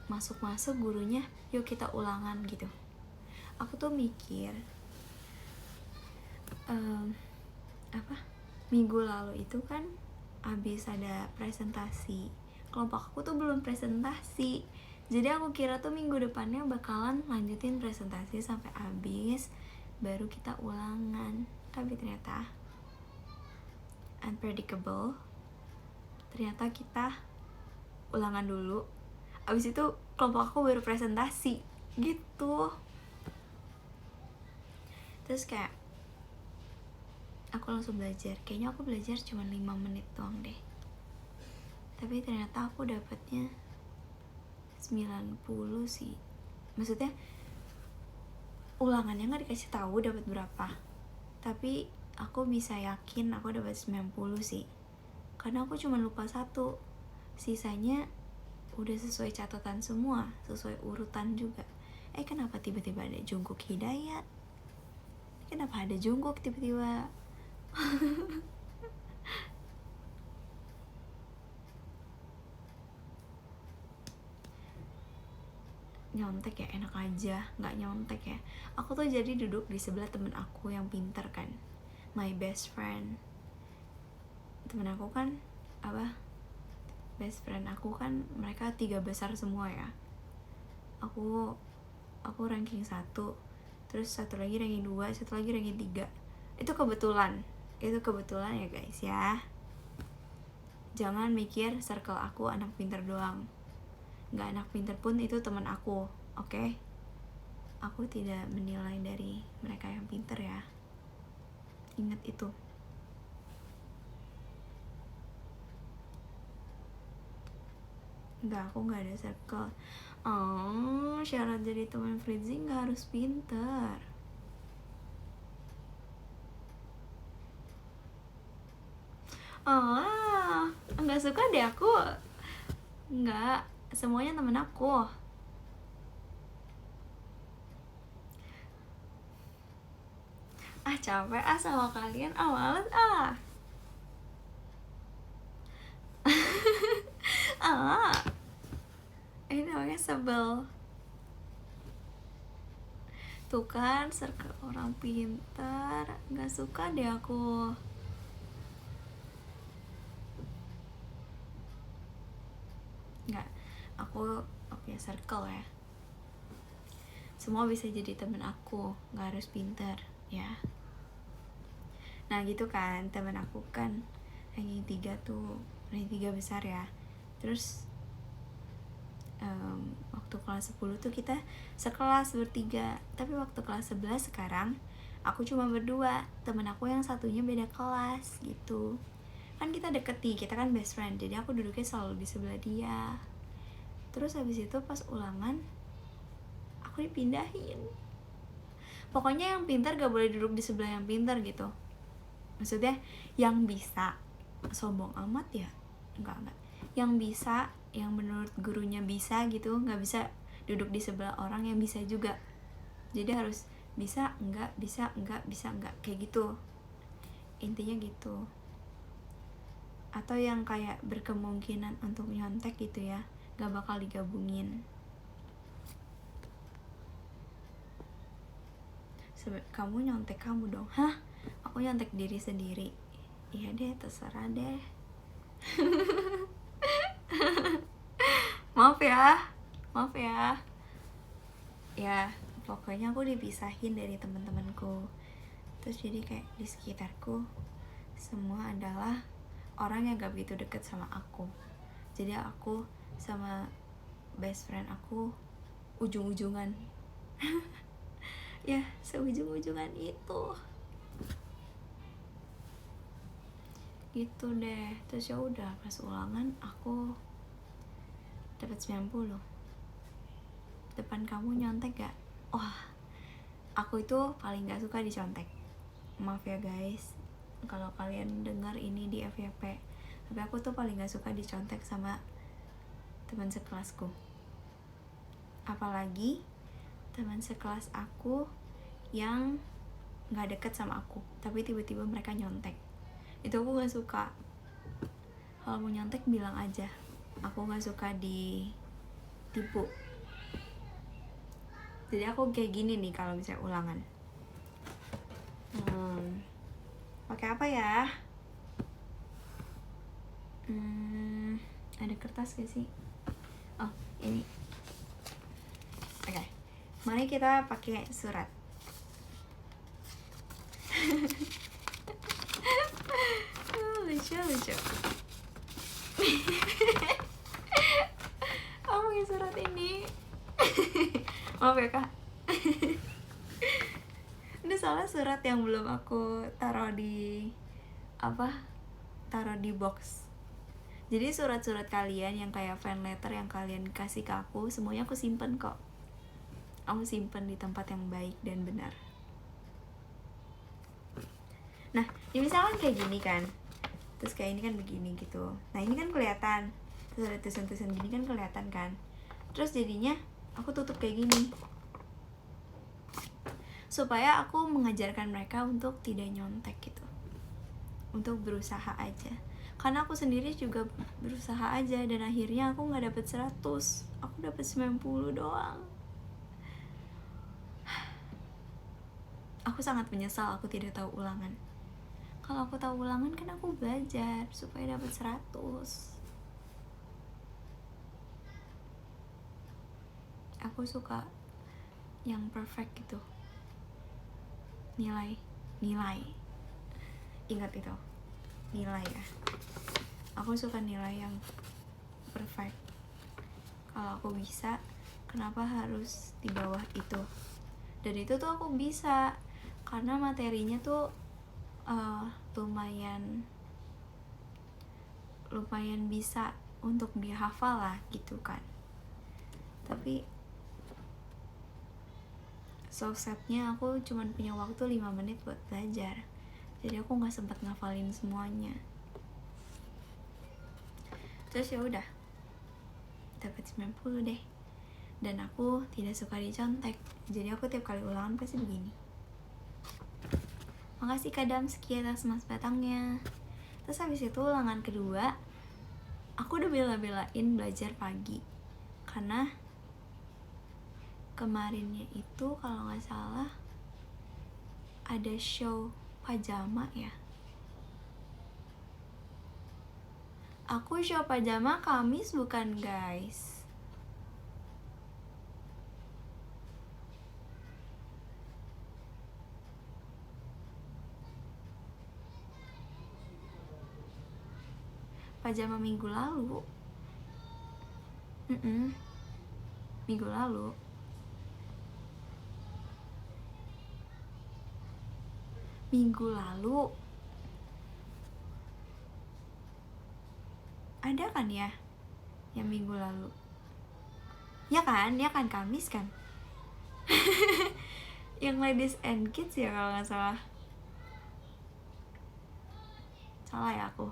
masuk-masuk gurunya, yuk kita ulangan gitu. Aku tuh mikir minggu lalu itu kan abis ada presentasi, kelompok aku tuh belum presentasi. Jadi aku kira tuh minggu depannya bakalan lanjutin presentasi sampai habis, baru kita ulangan. Tapi ternyata unpredictable. Ternyata kita ulangan dulu, abis itu kelompok aku baru presentasi gitu. Terus kayak aku langsung belajar. Kayaknya aku belajar cuma 5 menit doang deh. Tapi ternyata aku dapatnya 90 sih. Maksudnya ulangannya gak dikasih tahu dapat berapa. Tapi aku bisa yakin aku dapat 90 sih. Karena aku cuma lupa 1. Sisanya udah sesuai catatan semua, sesuai urutan juga. Kenapa tiba-tiba ada Jungkook Hidayat? Kenapa ada Jungkook tiba-tiba? Nyontek ya, enak aja. Nggak nyontek ya. Aku tuh jadi duduk di sebelah temen aku yang pinter kan, my best friend. Temen aku kan best friend aku kan mereka 3 besar semua ya. Aku ranking 1, terus satu lagi ranking 2, satu lagi ranking 3. Itu kebetulan ya guys ya. Jangan mikir circle aku anak pinter doang. Nggak anak pinter pun itu teman aku, oke? Aku tidak menilai dari mereka yang pinter ya. Ingat itu. Enggak, aku nggak ada circle. Syarat jadi teman Fritzy nggak harus pinter. Nggak suka deh aku. Nggak, semuanya temen aku. Capek sama kalian, males ini namanya sebel. Tuh kan, circle orang pintar. Nggak suka deh aku. Nggak, aku punya circle ya. Semua bisa jadi temen aku, nggak harus pintar ya. Nah gitu kan, temen aku kan ranking 3 tuh, ranking 3 besar ya. Terus waktu kelas 10 tuh kita sekelas bertiga. Tapi waktu kelas 11 sekarang aku cuma berdua. Temen aku yang satunya beda kelas gitu. Kan kita deket nih, kita kan best friend. Jadi aku duduknya selalu di sebelah dia. Terus habis itu pas ulangan aku dipindahin. Pokoknya yang pintar gak boleh duduk di sebelah yang pintar gitu. Maksudnya yang bisa, sombong amat ya? Enggak. Yang bisa, yang menurut gurunya bisa gitu, gak bisa duduk di sebelah orang yang bisa juga. Jadi harus bisa, enggak, bisa, enggak, bisa, enggak, kayak gitu. Intinya gitu. Atau yang kayak berkemungkinan untuk nyontek gitu ya, gak bakal digabungin. Kamu nyontek kamu dong. Hah? Aku nyontek diri sendiri. Iya deh, terserah deh. Maaf ya. Ya, pokoknya aku dipisahin dari teman-temanku. Terus jadi kayak di sekitarku semua adalah orang yang gak begitu deket sama aku. Jadi aku sama best friend aku ujung-ujungan. Ya, seujung-ujungan itu. Gitu deh. Terus ya udah, pas ulangan aku dapat 90. Depan kamu nyontek gak? Wah, aku itu paling gak suka dicontek. Maaf ya guys kalau kalian dengar ini di FYP, Tapi aku tuh paling gak suka dicontek sama teman sekelasku. Apalagi teman sekelas aku yang gak deket sama aku, tapi tiba-tiba mereka nyontek. Itu aku gak suka. Kalau mau nyontek bilang aja. Aku gak suka ditipu. Jadi aku kayak gini nih kalau misalnya ulangan. Pakai apa ya? Ada kertas gak sih? Oh, ini. Oke. Mari kita pakai surat. Lucu. Oh, pakai surat ini. Maaf ya kak. Ini soalnya surat yang belum aku taruh di box. Jadi surat-surat kalian yang kayak fan letter yang kalian kasih ke aku, semuanya aku simpen kok. Aku simpen di tempat yang baik dan benar. Nah, ini misalkan kayak gini kan, terus kayak ini kan begini gitu. Nah ini kan kelihatan, terus ada tulisan-tulisan gini kan kelihatan kan. Terus jadinya aku tutup kayak gini, supaya aku mengajarkan mereka untuk tidak nyontek gitu, untuk berusaha aja. Karena aku sendiri juga berusaha aja, dan akhirnya aku gak dapet 100, aku dapet 90 doang. Aku sangat menyesal aku tidak tahu ulangan. Kalau aku tahu ulangan kan aku belajar supaya dapat 100. Aku suka yang perfect gitu. Nilai. Ingat itu. Nilai ya. Aku suka nilai yang perfect. Kalau aku bisa, kenapa harus di bawah itu? Dan itu tuh aku bisa karena materinya tuh lumayan bisa untuk dihafal lah gitu kan. Tapi so sadnya aku cuman punya waktu 5 menit buat belajar, jadi aku nggak sempat ngafalin semuanya. Terus ya udah dapat 90 deh. Dan aku tidak suka dicontek, jadi aku tiap kali ulangan pasti begini. Makasih Kak Damski atas mas batangnya. Terus habis itu ulangan kedua, aku udah bela-belain belajar pagi. Karena kemarinnya itu kalau gak salah ada show pajama ya. Aku show pajama Kamis bukan guys? Pajama minggu lalu. Minggu lalu. Ada kan ya yang minggu lalu? Ya kan Kamis kan? Yang ladies and kids ya kalau gak salah. Salah ya aku.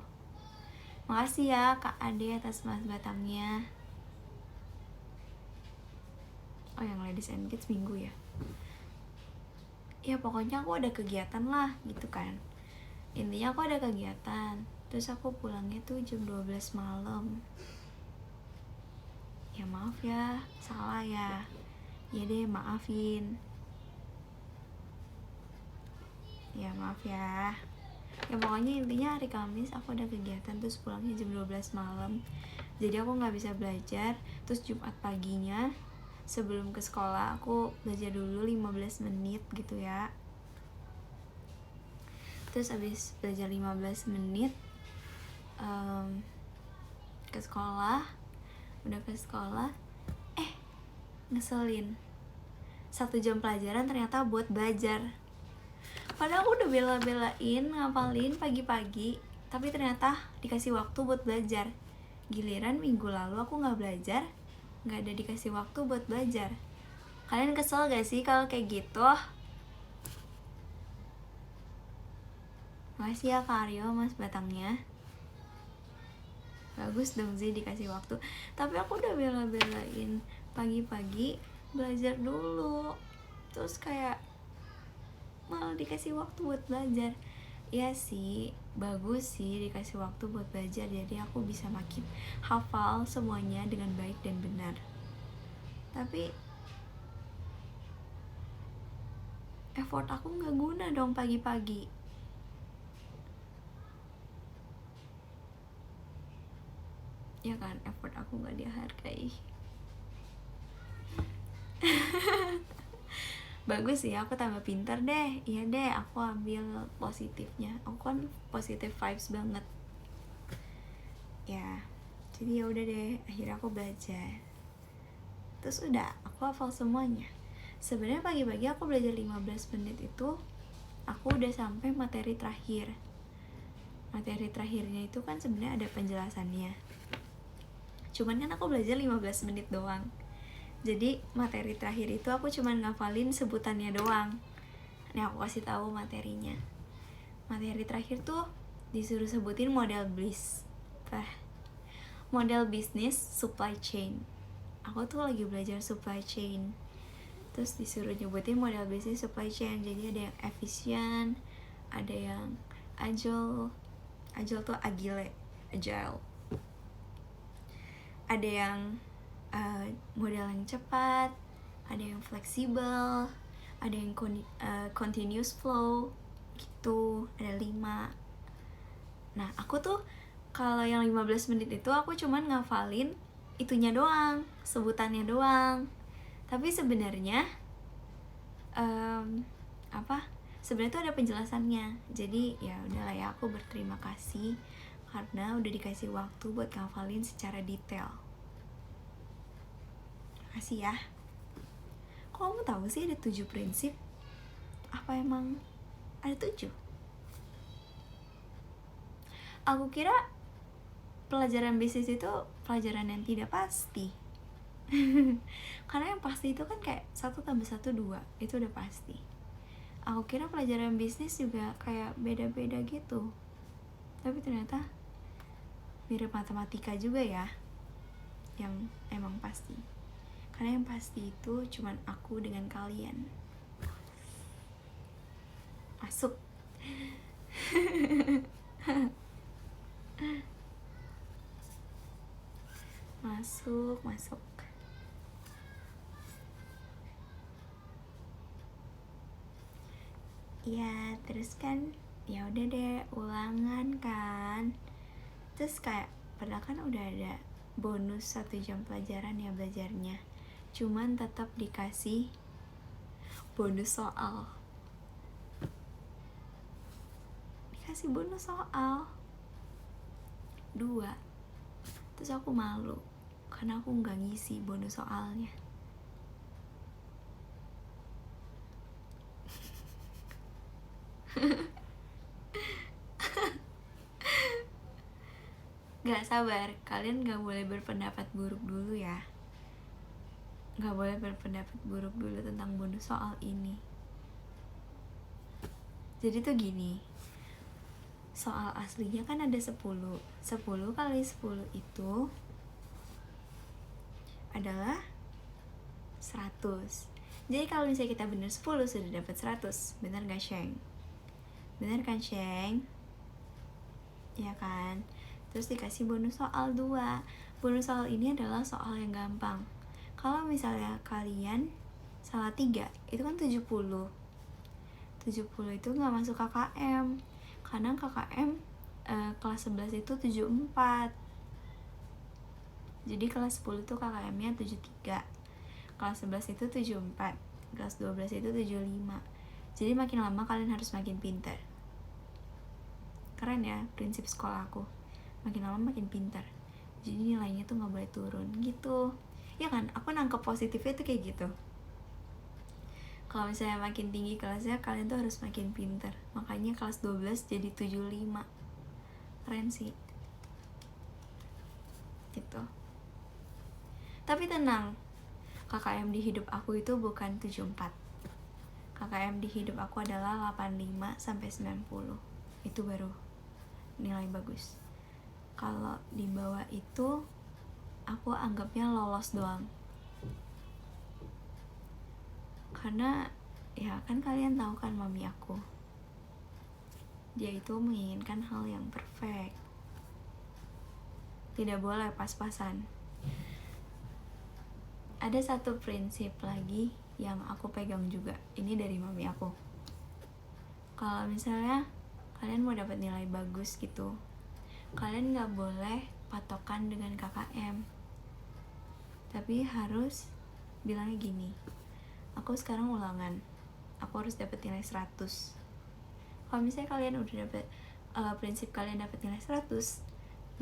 Makasih ya Kak Ade atas mas batangnya. Oh yang ladies and kids minggu ya. Ya pokoknya aku ada kegiatan lah gitu kan. Intinya aku ada kegiatan. Terus aku pulangnya tuh jam 12 malam. Ya maaf ya, salah ya. Ya deh maafin. Ya maaf ya. Ya pokoknya intinya hari Kamis aku ada kegiatan, terus pulangnya jam 12 malam. Jadi aku gak bisa belajar. Terus Jumat paginya sebelum ke sekolah aku belajar dulu 15 menit gitu ya. Terus abis belajar 15 menit ke sekolah. Udah ke sekolah ngeselin, 1 jam pelajaran ternyata buat belajar. Padahal aku udah bela-belain ngapalin pagi-pagi, tapi ternyata dikasih waktu buat belajar. Giliran minggu lalu aku gak belajar, gak ada dikasih waktu buat belajar. Kalian kesel gak sih kalau kayak gitu? Makasih ya Kak Aryo mas batangnya. bagus dong sih dikasih waktu. Tapi aku udah bela-belain pagi-pagi belajar dulu, terus kayak malah dikasih waktu buat belajar. Ya sih, bagus sih dikasih waktu buat belajar, jadi aku bisa makin hafal semuanya dengan baik dan benar. Tapi effort aku nggak guna dong pagi-pagi. Ya kan, effort aku nggak dihargai. Bagus sih, aku tambah pintar deh. Iya deh, aku ambil positifnya. Aku kan positive vibes banget. Ya, jadi ya udah deh, akhirnya aku belajar. Terus udah, aku hafal semuanya. Sebenarnya pagi-pagi aku belajar 15 menit itu, aku udah sampai materi terakhir. Materi terakhirnya itu kan sebenarnya ada penjelasannya. Cuman kan aku belajar 15 menit doang. Jadi materi terakhir itu aku cuma ngafalin sebutannya doang. Nih aku kasih tahu materinya. Materi terakhir tuh disuruh sebutin model model bisnis supply chain. Aku tuh lagi belajar supply chain. Terus disuruh nyebutin model bisnis supply chain. Jadi ada yang efisien, ada yang agile. Agile tuh agile. Ada yang model yang cepat, ada yang fleksibel, ada yang continuous flow gitu, ada 5. Nah aku tuh kalau yang 15 menit itu aku cuman ngafalin itunya doang, sebutannya doang. Tapi sebenarnya sebenarnya tuh ada penjelasannya. Jadi ya udahlah ya, aku berterima kasih karena udah dikasih waktu buat ngafalin secara detail. Makasih ya. Kok kamu tahu sih ada 7 prinsip? Apa emang ada 7? Aku kira pelajaran bisnis itu pelajaran yang tidak pasti. Karena yang pasti itu kan kayak 1+1 2, itu udah pasti. Aku kira pelajaran bisnis juga kayak beda-beda gitu. Tapi ternyata mirip matematika juga ya, yang emang pasti. Karena yang pasti itu cuman aku dengan kalian. Masuk. Masuk. Ya, terus kan ya udah deh ulangan kan. Terus kayak padahal kan udah ada bonus 1 jam pelajaran ya belajarnya. Cuman tetap dikasih bonus soal. Dikasih bonus soal 2. Terus aku malu karena aku nggak ngisi bonus soalnya. Gak sabar, kalian gak boleh berpendapat buruk dulu ya. Gak boleh berpendapat buruk dulu tentang bonus soal ini. Jadi tuh gini, soal aslinya kan ada 10. 10 kali 10 itu adalah 100. Jadi kalau misalnya kita bener 10 sudah dapat 100. Bener gak, Sheng? Bener kan, Sheng? Ya kan? Terus dikasih bonus soal 2. Bonus soal ini adalah soal yang gampang. Kalau misalnya kalian salah 3, itu kan 70. 70 itu gak masuk KKM. Karena KKM kelas 11 itu 74. Jadi kelas 10 itu KKM-nya 73. Kelas 11 itu 74. Kelas 12 itu 75. Jadi makin lama kalian harus makin pintar. Keren ya prinsip sekolah aku. Makin lama makin pintar. Jadi nilainya tuh gak boleh turun gitu. Ya kan, aku nangkep positifnya tuh kayak gitu. Kalau misalnya makin tinggi kelasnya, kalian tuh harus makin pintar. Makanya kelas 12 jadi 75. Keren sih. Gitu. Tapi tenang, KKM di hidup aku itu bukan 74. KKM di hidup aku adalah 85 sampai 90. Itu baru nilai bagus. kalau di bawah itu aku anggapnya lolos doang. Karena ya kan kalian tahu kan mami aku, dia itu menginginkan hal yang perfect, tidak boleh pas-pasan. Ada satu prinsip lagi yang aku pegang juga, ini dari mami aku. Kalau misalnya kalian mau dapat nilai bagus gitu, kalian gak boleh patokan dengan KKM, tapi harus bilangnya gini, aku sekarang ulangan, aku harus dapat nilai 100. Kalau misalnya kalian udah dapat prinsip kalian dapat nilai 100,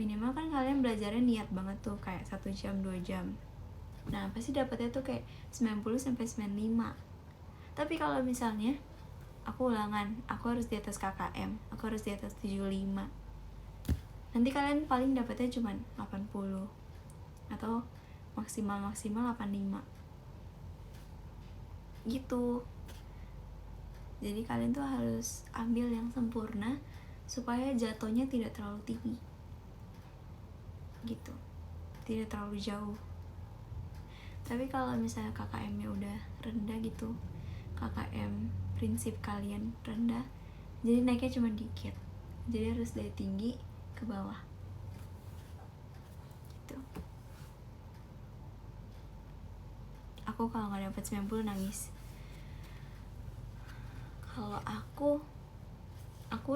minimal kan kalian belajarnya niat banget tuh, kayak 1 jam 2 jam. Nah pasti dapatnya tuh kayak 90-95. Tapi kalau misalnya aku ulangan, aku harus di atas KKM, aku harus di atas 75, nanti kalian paling dapatnya cuma 80 atau maksimal 85 gitu. Jadi kalian tuh harus ambil yang sempurna supaya jatuhnya tidak terlalu tinggi gitu, tidak terlalu jauh. Tapi kalau misalnya KKM-nya udah rendah gitu, KKM prinsip kalian rendah, jadi naiknya cuma dikit, jadi harus dari tinggi ke bawah gitu. Aku kalau nggak dapet 90 nangis. Kalau aku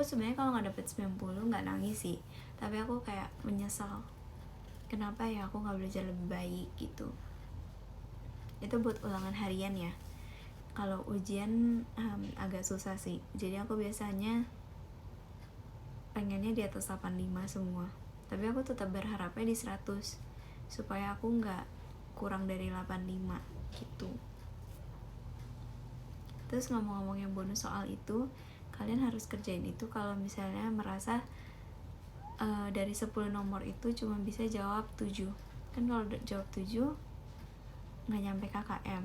sebenarnya kalau nggak dapet 90 nggak nangis sih, tapi aku kayak menyesal kenapa ya aku nggak belajar lebih baik gitu. Itu buat ulangan harian ya. Kalau ujian agak susah sih, jadi aku biasanya pengennya di atas 85 semua, tapi aku tetap berharapnya di 100 supaya aku nggak kurang dari 85 gitu. Terus ngomong-ngomong yang bonus soal itu, kalian harus kerjain itu kalau misalnya merasa dari 10 nomor itu cuma bisa jawab 7. Kan kalau jawab 7 nggak nyampe KKM.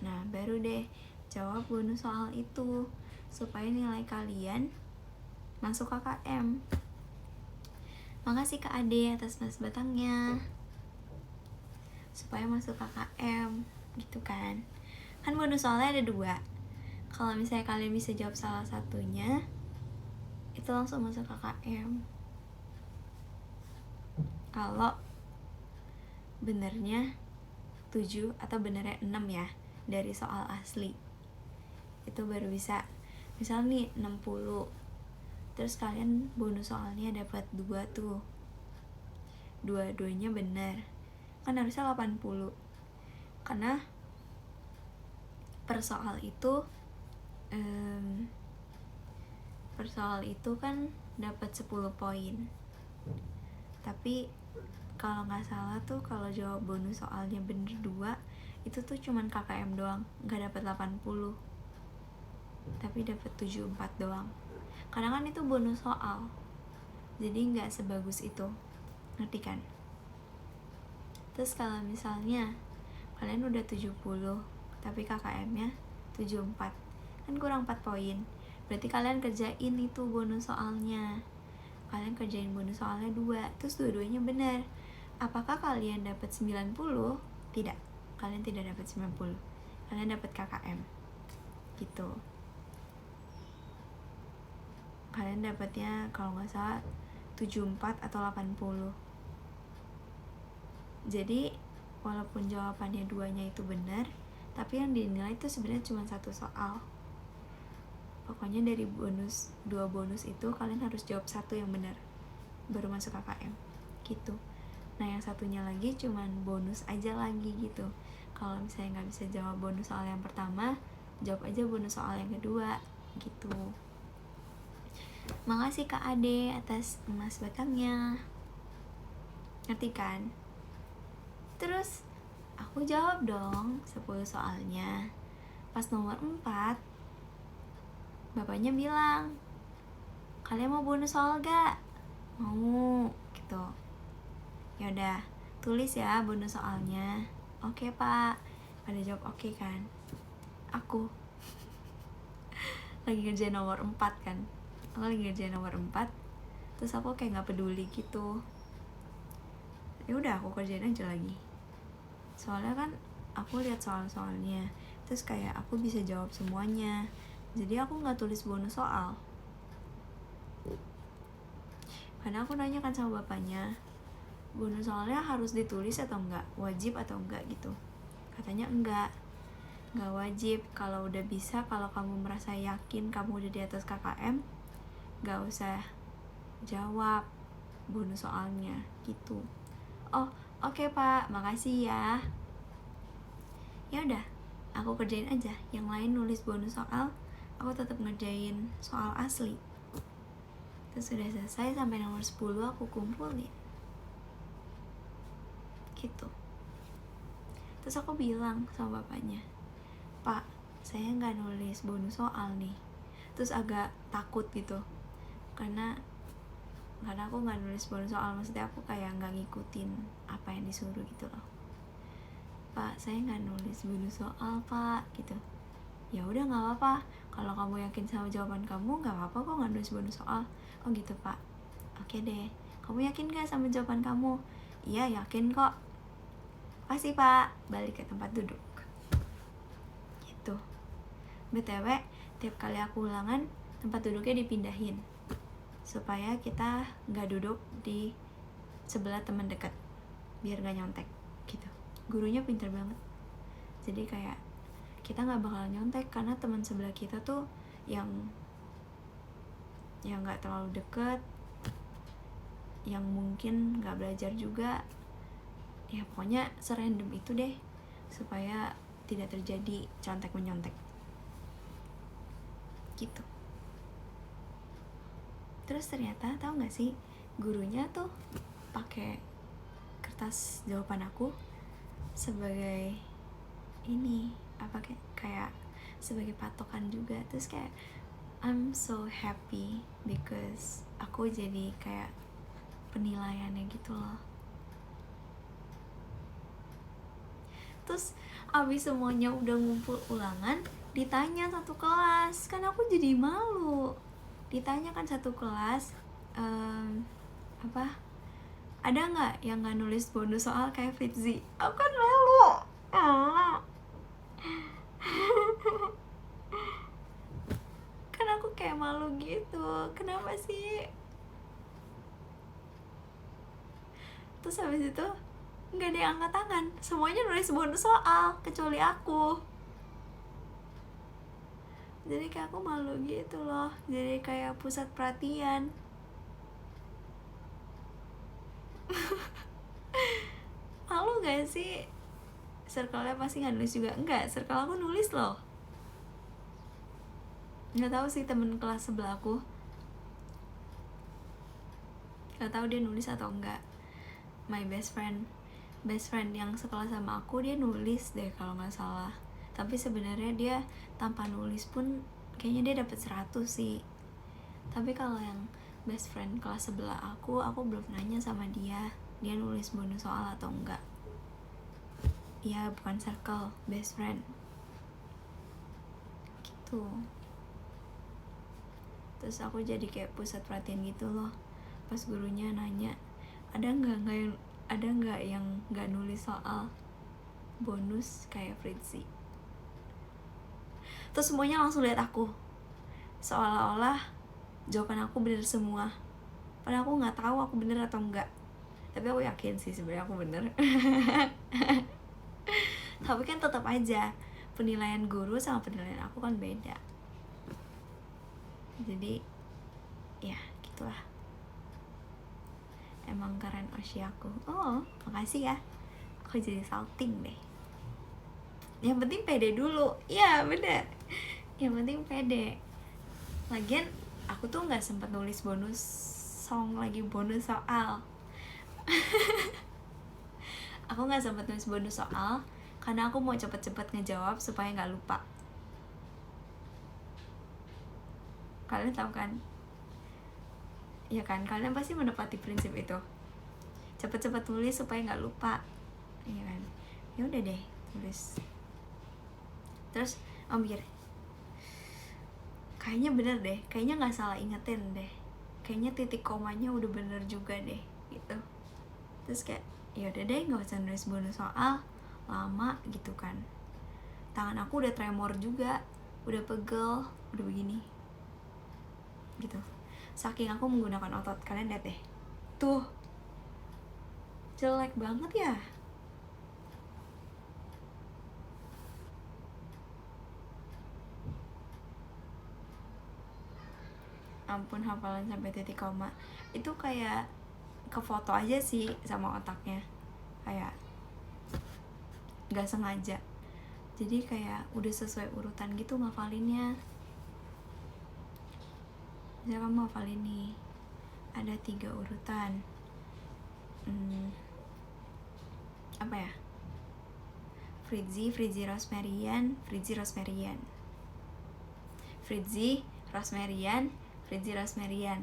Nah baru deh jawab bonus soal itu supaya nilai kalian masuk KKM. Makasih Kak Ade atas mas batangnya, supaya masuk KKM gitu kan. Kan bonus soalnya ada 2. Kalau misalnya kalian bisa jawab salah satunya, itu langsung masuk KKM. Kalau benernya 7 atau benernya 6 ya dari soal asli, itu baru bisa. Misal nih 60, terus kalian bonus soalnya dapat 2 tuh, dua-duanya benar, kan harusnya 80. Karena per soal itu kan dapat 10 poin. Tapi kalau nggak salah tuh kalau jawab bonus soalnya bener 2, itu tuh cuman KKM doang, nggak dapat 80, tapi dapat 74 doang. Karena kan itu bonus soal, jadi nggak sebagus itu, ngerti kan? Terus kalau misalnya kalian udah 70 tapi KKM-nya 74, kan kurang 4 poin. Berarti kalian kerjain itu bonus soalnya. Kalian kerjain bonus soalnya 2, terus dua-duanya benar. Apakah kalian dapat 90? Tidak, kalian tidak dapat 90. Kalian dapat KKM. Gitu. Kalian dapatnya kalau nggak salah 74 atau 80. Jadi walaupun jawabannya 2-nya itu benar, tapi yang dinilai itu sebenarnya cuma 1 soal. Pokoknya dari 2 bonus itu kalian harus jawab 1 yang benar, baru masuk KKM gitu. Nah yang satunya lagi cuman bonus aja lagi gitu. Kalau misalnya nggak bisa jawab bonus soal yang pertama, jawab aja bonus soal yang kedua gitu. Makasih Kak Ade atas emas batangnya, ngerti kan? Terus aku jawab dong 10 soalnya. Pas nomor 4, bapaknya bilang, kalian mau bonus soal gak? Mau gitu. Yaudah, tulis ya bonus soalnya. Oke pak. Pada jawab oke kan. Aku lagi ngerjain nomor 4 kan. Aku lagi ngerjain nomor 4, terus aku kayak gak peduli gitu. Ya udah aku kerjain aja lagi. Soalnya kan aku lihat soalnya, terus kayak aku bisa jawab semuanya, jadi aku nggak tulis bonus soal. Karena aku nanya kan sama bapaknya, bonus soalnya harus ditulis atau enggak, wajib atau enggak gitu. Katanya enggak wajib. Kalau udah bisa, kalau kamu merasa yakin kamu udah di atas KKM, nggak usah jawab bonus soalnya gitu. Oh oke Pak, makasih ya. Ya udah, aku kerjain aja. Yang lain nulis bonus soal, aku tetap ngerjain soal asli. Terus sudah selesai sampai nomor 10 aku kumpulin gitu. Terus aku bilang sama bapaknya, Pak, saya nggak nulis bonus soal nih. Terus agak takut gitu, karena aku nggak nulis bonus soal, maksudnya aku kayak nggak ngikutin apa yang disuruh gitu loh. Pak, saya nggak nulis bonus soal Pak gitu. Ya udah nggak apa-apa, kalau kamu yakin sama jawaban kamu nggak apa-apa kok nggak nulis bonus soal. Oh gitu Pak, oke deh. Kamu yakin gak sama jawaban kamu? Iya yakin kok. Makasih Pak, balik ke tempat duduk gitu. BTW tiap kali aku ulangan tempat duduknya dipindahin supaya kita nggak duduk di sebelah teman dekat, biar nggak nyontek gitu. Gurunya pintar banget, jadi kayak kita nggak bakal nyontek karena teman sebelah kita tuh yang nggak terlalu deket, yang mungkin nggak belajar juga. Ya pokoknya serandom itu deh, supaya tidak terjadi contek menyontek gitu. Terus ternyata tahu nggak sih, gurunya tuh pakai kertas jawaban aku sebagai ini apa, kayak sebagai patokan juga. Terus kayak I'm so happy because aku jadi kayak penilaiannya gitu loh. Terus abis semuanya udah ngumpul ulangan, ditanya satu kelas, kan aku jadi malu. Ditanya kan satu kelas, apa, ada nggak yang nggak nulis bonus soal kayak Fitzi? Aku kan malu. Kan aku kayak malu gitu, kenapa sih? Terus habis itu nggak ada yang angkat tangan, semuanya nulis bonus soal kecuali aku. Jadi kayak aku malu gitu loh, jadi kayak pusat perhatian. Malu gak sih? Circle-nya pasti nggak nulis juga. Enggak, circle aku nulis loh. Nggak tahu sih temen kelas sebelah aku, nggak tahu dia nulis atau enggak. My best friend yang sekolah sama aku, dia nulis deh kalau nggak salah. Tapi sebenarnya dia tanpa nulis pun kayaknya dia dapat 100 sih. Tapi kalau yang best friend kelas sebelah aku belum nanya sama dia nulis bonus soal atau enggak. Ya bukan circle, best friend gitu. Terus aku jadi kayak pusat perhatian gitu loh pas gurunya nanya, ada nggak yang nggak nulis soal bonus kayak Fritzi. Terus semuanya langsung lihat aku, seolah-olah jawaban aku bener semua, padahal aku nggak tahu aku bener atau enggak. Tapi aku yakin sih sebenarnya aku bener. Tapi kan tetap aja penilaian guru sama penilaian aku kan beda. Jadi ya gitulah, emang keren Oshi aku. Oh makasih ya, aku jadi salting deh. Yang penting pede dulu. Iya bener, yang penting pede. Lagian aku tuh nggak sempat nulis bonus soal. Aku nggak sempat nulis bonus soal karena aku mau cepet-cepet ngejawab supaya nggak lupa. Kalian tahu kan? Ya kan, kalian pasti menepati prinsip itu. Cepet-cepet tulis supaya nggak lupa, iya kan? Ya udah deh, tulis. Terus mikir, kayaknya bener deh, kayaknya nggak salah ingetin deh, kayaknya titik komanya udah bener juga deh, gitu. Terus kayak ya udah deh nggak usah nulis bonus soal, lama gitu kan. Tangan aku udah tremor juga, udah pegel, udah begini gitu, saking aku menggunakan otot. Kalian lihat deh tuh, jelek banget ya. Ampun, hafalan sampai titik koma itu kayak ke foto aja sih sama otaknya, kayak nggak sengaja. Jadi kayak udah sesuai urutan gitu ngafalinnya. Misalnya kamu hafalin nih, ada 3 urutan. Apa ya? Fritzy, Rosmarian, Fritzy, Rosmarian,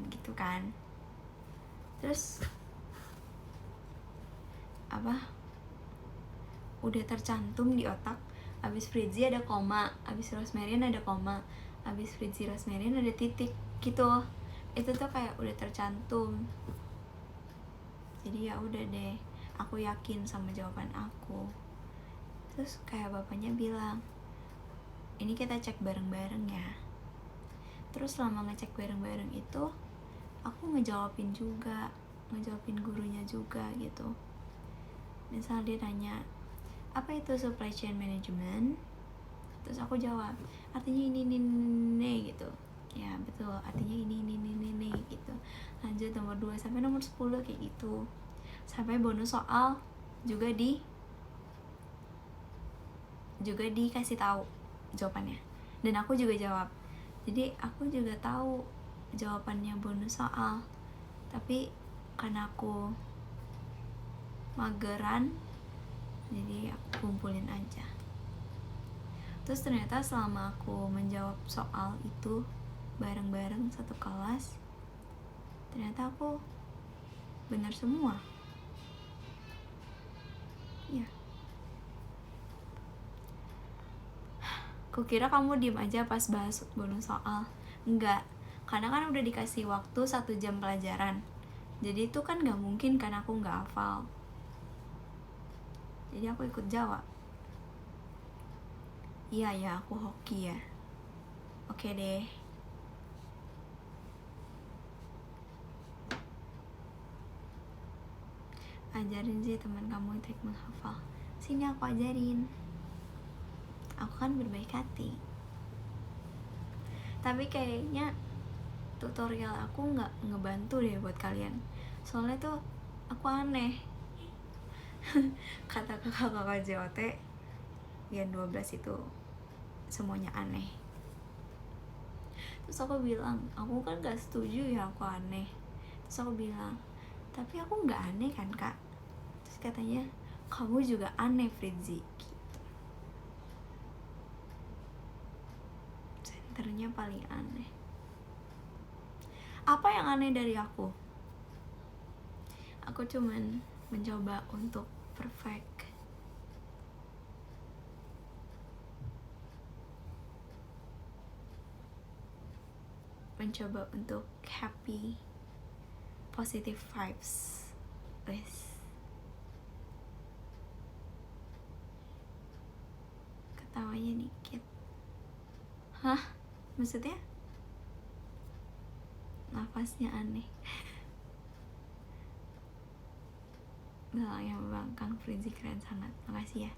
gitu kan. Terus apa? Udah tercantum di otak. Abis Fritzy ada koma, abis Rosmarian ada koma, abis Fritzy Rosmarian ada titik gitu. Itu tuh kayak udah tercantum. Jadi ya udah deh, aku yakin sama jawaban aku. Terus kayak bapaknya bilang, ini kita cek bareng-bareng ya. Terus selama ngecek bareng-bareng itu, aku ngejawabin gurunya juga gitu. Misal dia nanya, apa itu supply chain management? Terus aku jawab, artinya ini gitu. Ya betul, artinya ini gitu. Lanjut nomor 2 sampai nomor 10 kayak gitu. Sampai bonus soal juga dikasih tahu jawabannya. Dan aku juga jawab. Jadi aku juga tahu jawabannya bonus soal. Tapi karena aku mageran, jadi aku kumpulin aja. Terus ternyata selama aku menjawab soal itu bareng-bareng satu kelas, ternyata aku benar semua. Ya. Kukira kamu diem aja pas bahas bonus soal. Enggak, karena kan udah dikasih waktu 1 jam pelajaran. Jadi itu kan gak mungkin kan aku gak hafal. Jadi aku ikut jawab. Iya ya, aku hoki ya. Oke deh. Ajarin sih teman kamu trik menghafal. Sini aku ajarin. Aku kan berbaik hati. Tapi kayaknya tutorial aku gak ngebantu deh buat kalian. Soalnya tuh aku aneh. Kata kakak JOT yang 12 itu semuanya aneh. Terus aku bilang, aku kan gak setuju ya aku aneh. Terus aku bilang, tapi aku gak aneh kan kak? Terus katanya, kamu juga aneh Fritzy. Senternya paling aneh. Apa yang aneh dari aku? Aku cuman mencoba untuk perfect. Mencoba untuk happy, positive vibes. Ketawanya dikit. Hah? Maksudnya? Nafasnya aneh. Bilangnya bang Kang Fritzy keren sangat. Makasih ya.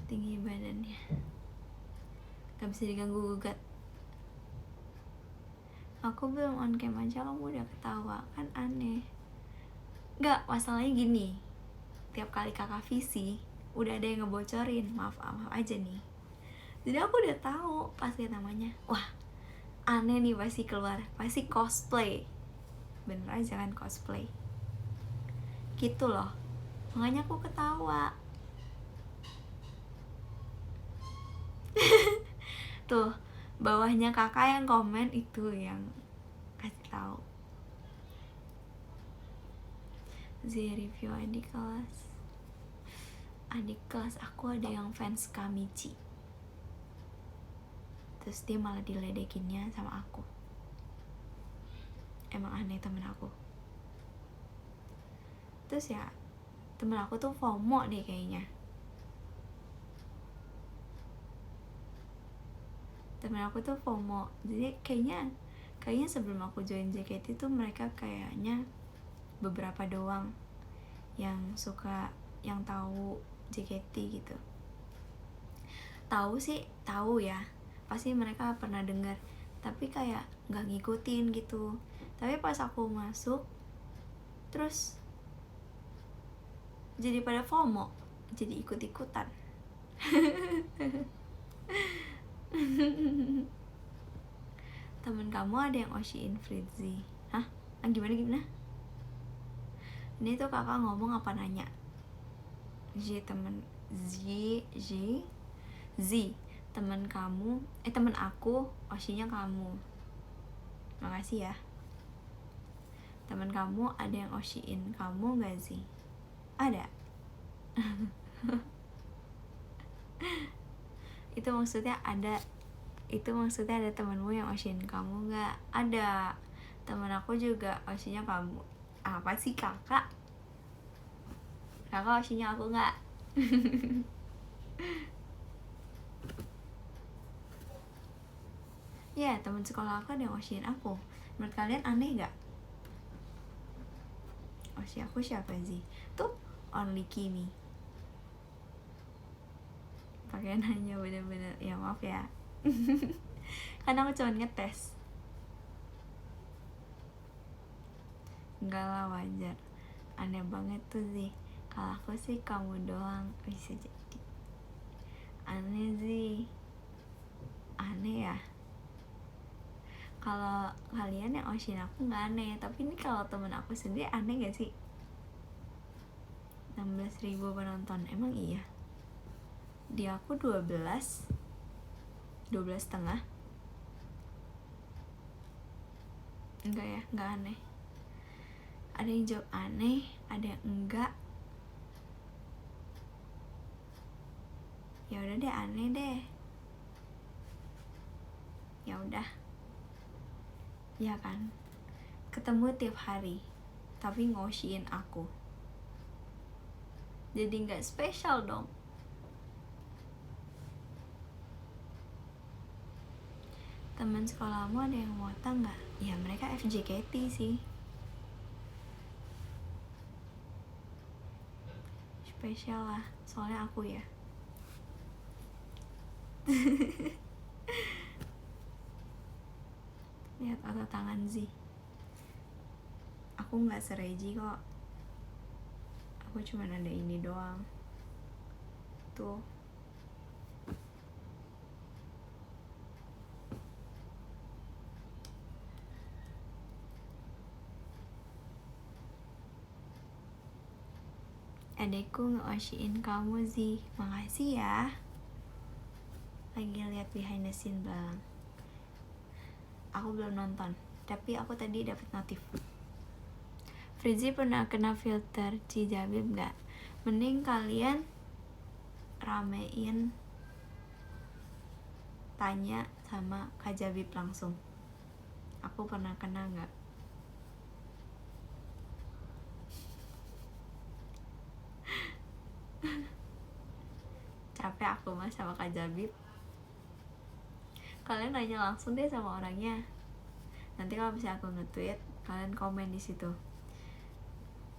Tinggi badannya, gak bisa diganggu gugat. Aku belum on cam aja kamu udah ketawa, kan aneh. Gak, masalahnya gini, tiap kali kakak visi udah ada yang ngebocorin, maaf aja nih. Jadi aku udah tahu pas lihat namanya, wah aneh nih pasti keluar, pasti cosplay. Bener aja kan cosplay gitu loh, makanya aku ketawa. Tuh bawahnya kakak yang komen itu yang kasih tahu. Z review adik kelas aku ada yang fans Kamichi. Terus dia malah diledekinnya sama aku. Emang aneh temen aku. Terus ya Temen aku tuh FOMO deh kayaknya. Temen aku tuh FOMO. Jadi kayaknya sebelum aku join JKT tuh mereka kayaknya beberapa doang yang suka, yang tahu JKT gitu. Tahu sih, tahu ya. Pasti mereka pernah dengar, tapi kayak nggak ngikutin gitu. Tapi pas aku masuk, terus jadi pada FOMO, jadi ikut-ikutan. Temen kamu ada yang Oshin Fritzy? Hah? Gimana? Ini tuh kakak ngomong apa nanya? Z temen kamu, temen aku Oshinya kamu. Makasih ya. Temen kamu ada yang Oshin kamu gak sih? Ada. Itu maksudnya ada temenmu yang Oshin kamu gak? Ada. Temen aku juga Oshinya kamu. Apa sih kakak? Kakak Oshinya aku gak? Ya, teman sekolah aku ada yang Oshin aku. Menurut kalian aneh gak? Oshi aku siapa sih? Tuh, Only Kimi. Pakai nanya bener-bener, ya maaf ya. Karena aku cuma ngetes. Enggak lah, wajar. Aneh banget tuh sih. Kalau aku sih kamu doang bisa jadi. Aneh sih. Aneh ya. Kalau kalian yang Oshin aku nggak aneh, tapi ini kalau temen aku sendiri aneh gak sih? 16.000 penonton, emang iya? Di aku 12 setengah. Enggak ya, enggak aneh. Ada yang jawab aneh, ada yang enggak. Ya udah deh, aneh deh. Ya udah. Ya kan? Ketemu tiap hari, tapi ngoshiin aku. Jadi nggak spesial dong. Teman sekolahmu ada yang wota nggak? Ya mereka FJKT sih. Spesial lah, soalnya aku ya. Lihat otot tangan Z. Aku nggak sereji kok. Aku cuma ada ini doang. Tuh. Adekku nge-oshin kamu Z. Makasih ya. Lagi lihat behind the scene bang. Aku belum nonton, tapi aku tadi dapat notif. Fritzy pernah kena filter Cijabib gak? Mending kalian ramein tanya sama Kak Jabib langsung. Aku pernah kena gak? Capek aku mah sama Kak Jabib. Kalian nanya langsung deh sama orangnya. Nanti kalau misalnya aku nge-tweet, kalian komen di situ.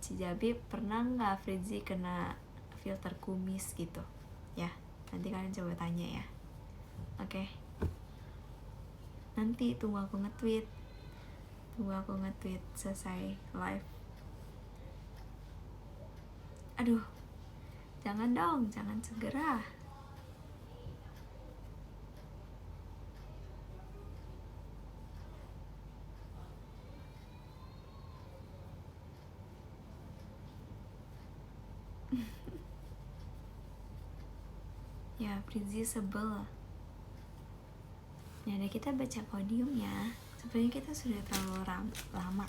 Cijabib pernah nggak Fritzy kena filter kumis gitu? Ya, nanti kalian coba tanya ya. Oke. Nanti tunggu aku nge-tweet. Selesai live. Aduh, jangan dong, jangan segera. Ya, Fritzy sebel. Ya udah, kita baca podium ya. Sebenarnya kita sudah terlalu lama.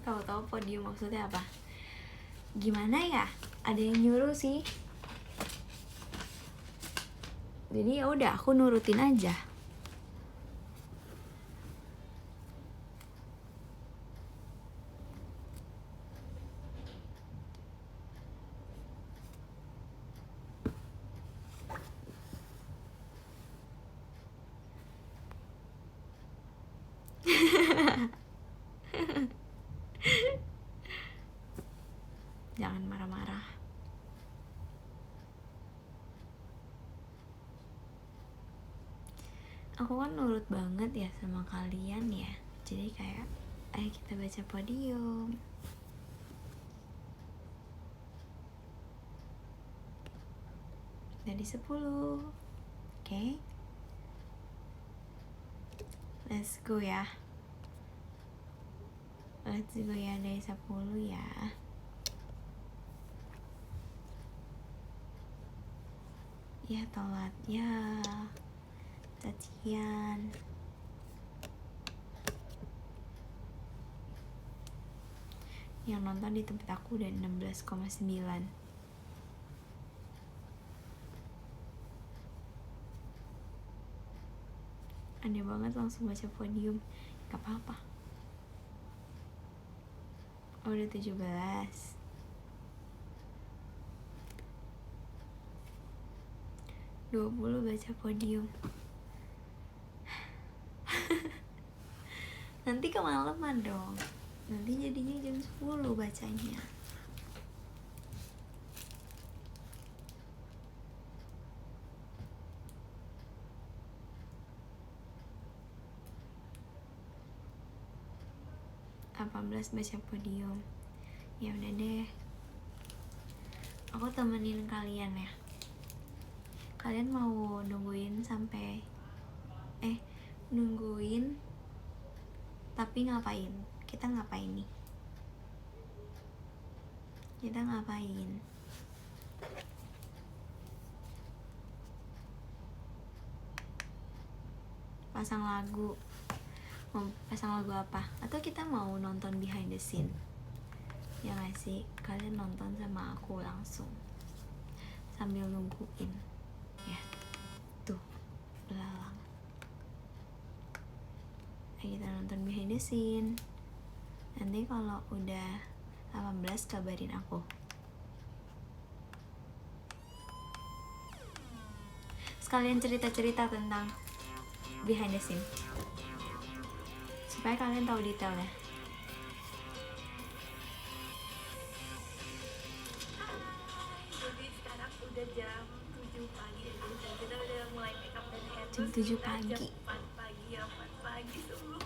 tahu-tahu podium maksudnya apa? Gimana ya? Ada yang nyuruh sih. Jadi ya udah aku nurutin aja. Jangan marah-marah. Aku kan nurut banget ya sama kalian ya. Jadi kayak, ayo kita baca podium. Dari 10. Oke. Let's go ya. Let's go ya, dari 10 ya. Ya telat ya. Cacian. Yang nonton di tempat aku udah 16,9. Aneh banget langsung baca podium. Gak apa-apa. Oh, udah 17. 20 baca podium. Nanti kemalaman dong. Nanti jadinya jam 10 bacanya. belas baca podium. Ya udah deh. Aku temenin kalian ya. Kalian mau nungguin sampai nungguin tapi ngapain? Kita ngapain nih? Kita ngapain? Pasang lagu. Mau pasang lagu apa? Atau kita mau nonton behind the scene? Ya gak sih? Kalian nonton sama aku langsung sambil nungguin. Ya, tuh belalang. Ayo kita nonton behind the scene. Nanti kalau udah 18 kabarin aku. Sekalian cerita-cerita tentang behind the scene supaya kalian tahu detailnya. Jadi sekarang udah jam 7 pagi dan kita udah mulai make up dan hair. Jam 7 pagi. Jam 4 pagi ya, 4 pagi sebelum.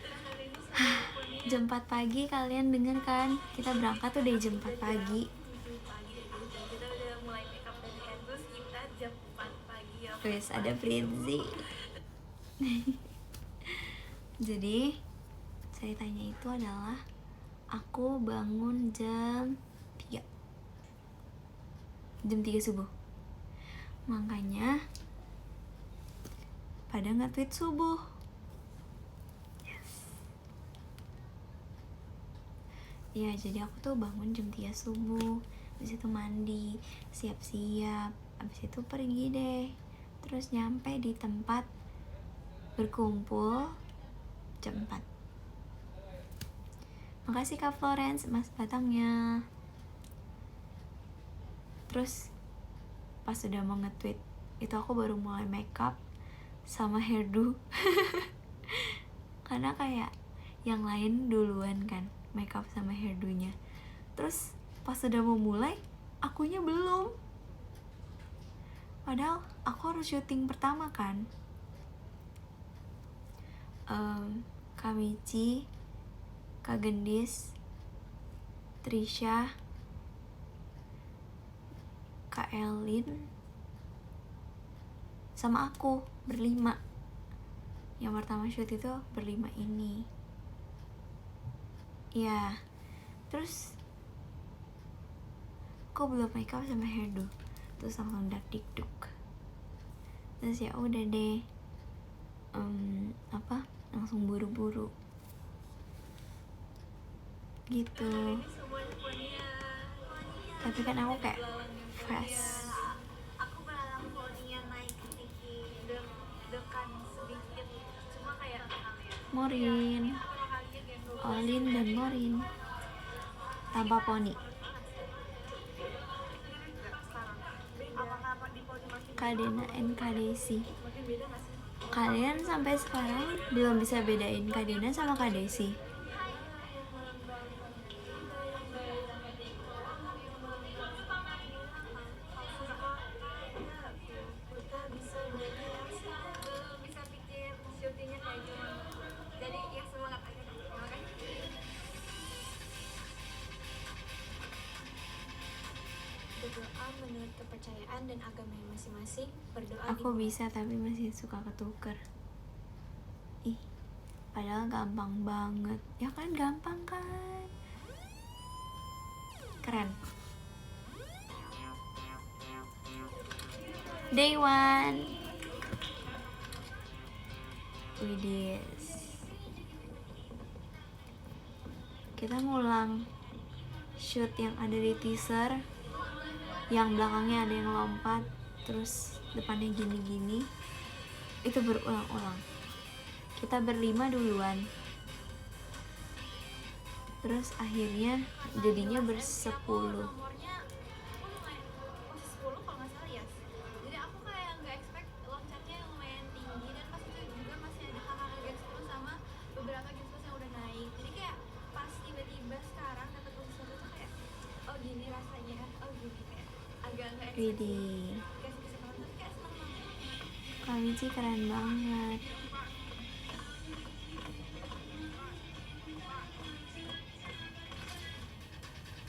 Terus hari ini sama kuliah. Jam 4 pagi kalian denger kan? Kita berangkat tuh dari jam 4 pagi. 7 pagi dan kita udah mulai make up dan hair. Terus kita jam 4 pagi ya. Terus ada Prinzi. Jadi ceritanya itu adalah aku bangun jam 3 subuh. Makanya pada nge-tweet subuh. Yes. Ya, jadi aku tuh bangun jam 3 subuh. Habis itu mandi, siap-siap. Habis itu pergi deh. Terus nyampe di tempat berkumpul jam 4. Makasih Kak Florence, mas batangnya. Terus pas udah mau nge-tweet itu aku baru mulai makeup sama hairdo. Karena kayak yang lain duluan kan makeup sama hairdo-nya. Terus pas udah mau mulai akunya belum. Padahal aku harus syuting pertama kan. Kak Mici, Kak Gendis, Trisha, Kak Elin, sama aku berlima. Yang pertama shoot itu berlima ini. Ya, terus aku belum makeup sama hairdo. Terus langsung dakdikduk. Terus ya udah deh. Langsung buru-buru. gitu. ini semuanya ponia. Tapi kan aku kayak Belalangnya fresh. ponia. Aku belalang ponia naik sedikit, dekan sedikit. Cuma kayak Morin, pertama kalinya game 12 Olin dan Morin tanpa poni. Apakah di poni makin Kadena and Kadesi. makin beda nggak sih? Kalian sampai sekarang belum bisa bedain Kadena sama Kadesi. Bisa pikir syutingnya kayak gimana. Jadi ya semangat aja. Makanya berdoa menurut kepercayaan dan agama masing-masing. Berdoa Aku bisa tapi masih suka ketuker. Ih, padahal gampang banget. Ya kan gampang kan? Keren. Day one. Widis. Kita ngulang shoot yang ada di teaser, yang belakangnya ada yang lompat, terus depannya gini-gini. Itu berulang-ulang. Kita berlima duluan, terus akhirnya jadinya bersepuluh. nomornya aku lumayan posisi 10 kalau nggak salah ya. Jadi aku kayak nggak expect loncatnya lumayan tinggi, dan pas itu juga masih ada kakak Gen 10 sama beberapa Gen 10 yang udah naik. Jadi kayak pas tiba-tiba sekarang dapat posisi 1 tuh kayak oh gini rasanya, oh gini kayak agak nggak expect. Widih, Kasih kesempatan tapi kayak seneng banget. Kak Mici keren banget.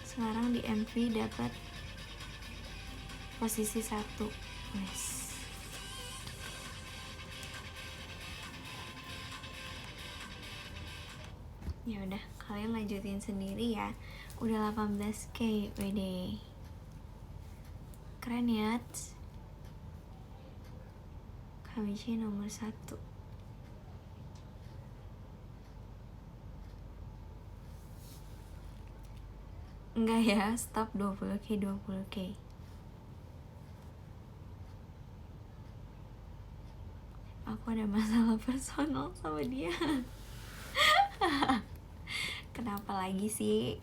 Sekarang di MV dapat posisi 1. Wes. Ya udah, kalian lanjutin sendiri ya. Udah 18k, WD. Keren ya. Kamichi nomor 1. Enggak ya, stop 20k, 20k. Aku ada masalah personal sama dia. Kenapa lagi sih?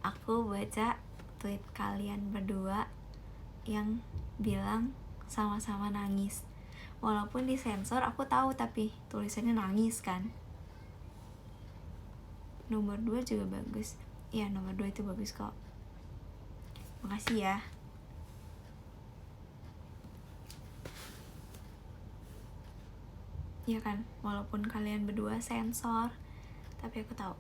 Aku baca tweet kalian berdua yang bilang sama-sama nangis. Walaupun disensor aku tahu, tapi tulisannya nangis kan. Nomor 2 juga bagus. Ya, nomor 2 itu bagus kok. Makasih ya. Ya kan, walaupun kalian berdua sensor, tapi aku tahu.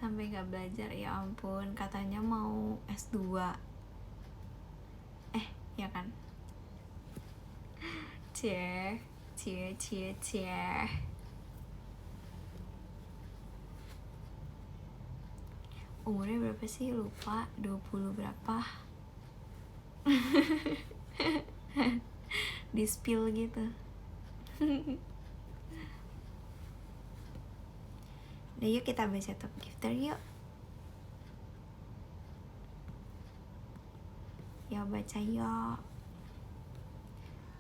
Sampai gak belajar, ya ampun. Katanya mau S2. Ya kan. Cie. Umurnya berapa sih? Lupa. 20 berapa. Di spill gitu. Nah, yuk kita baca top gifter yuk. Ya baca yuk.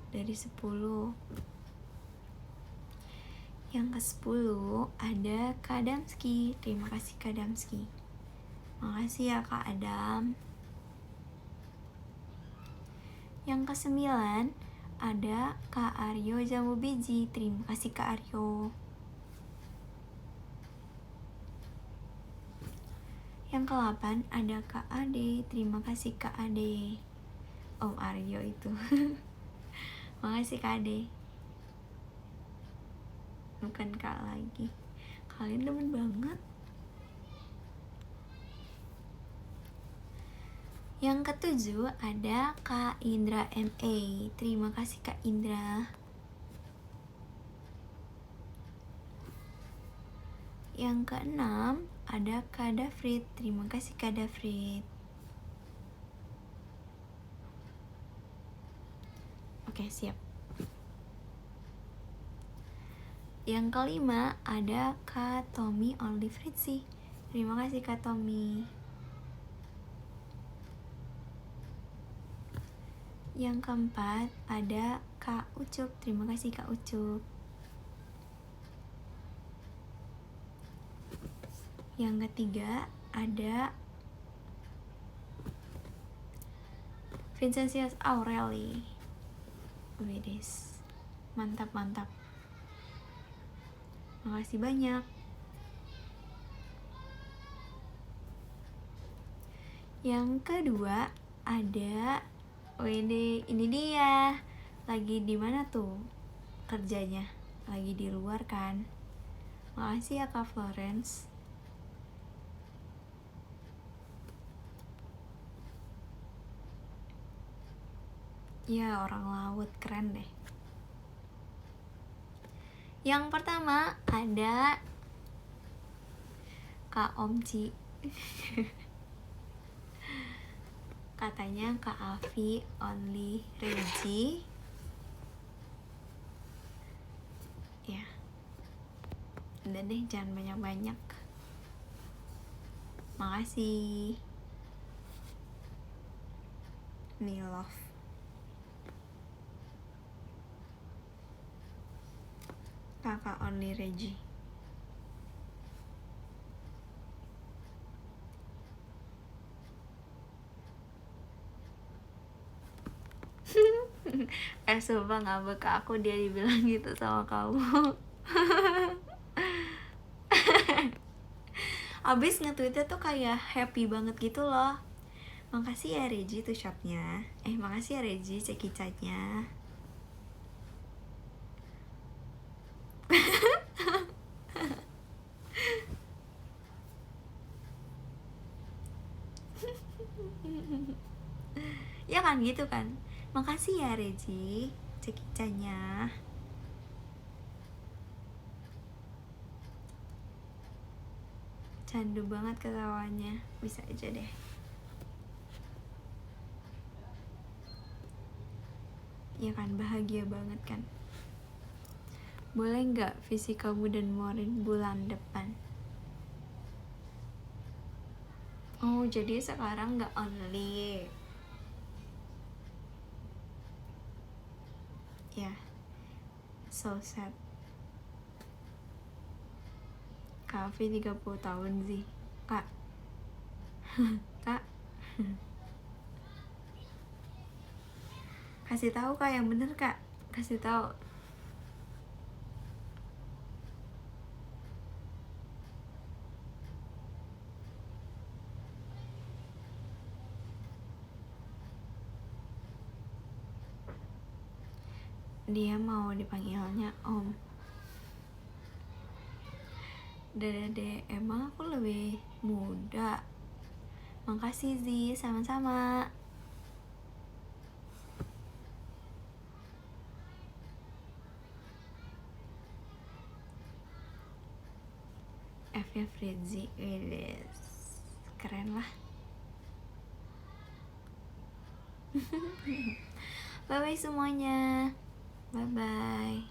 Dari 10. Yang ke-10 ada Kak Adamski. Terima kasih Kak Adamski. Makasih ya Kak Adam. Yang ke-9 ada Kak Aryo Jamu Biji. Terima kasih Kak Aryo. Yang ke-8 ada Kak Ade. Terima kasih Kak Ade. Om Aryo itu. Makasih Kak Ade. Bukan Kak lagi. Kalian demen banget. Yang ke-7 ada Kak Indra MA. Terima kasih Kak Indra. Yang ke-6 ada Kak Dafrid. Terima kasih Kak Dafrid. Oke, siap. Yang kelima ada Kak Tommy Only Fritzy. Terima kasih Kak Tommy. Yang keempat ada Kak Ucup. Terima kasih Kak Ucup. Yang ketiga ada Vincentius Aureli. Widis, mantap. Makasih banyak. Yang kedua ada ini dia. Lagi di mana tuh kerjanya? Lagi di luar kan? Makasih ya Kak Florence. Ya, orang laut, keren deh. Yang pertama ada Kak Omci. Katanya Kak Avi Only Regi. Ya, udah deh, jangan banyak-banyak. Makasih. Nih love. Kakak Only Regi. Sumpah ngambek ke aku, dia dibilang gitu sama kamu. Abis nge-tweetnya tuh kayak happy banget gitu loh. Makasih ya Regi tuh shopnya. Makasih ya Regi cekicatnya. Ya kan gitu kan. Makasih ya Regi cekicanya. Candu banget ketawanya. Bisa aja deh. Ya kan, bahagia banget kan. Boleh nggak visi kamu dan Morin bulan depan? Oh, jadi sekarang nggak only. Ya, so sad. Kak Avi 30 tahun sih, Kak. Kak. Kasih tahu Kak yang bener Kak. Kasih tahu. Dia mau dipanggilnya Om. Dede, emang aku lebih muda. Makasih Zi, sama-sama. FF Rizzi, keren lah. Bye bye semuanya. Bye bye.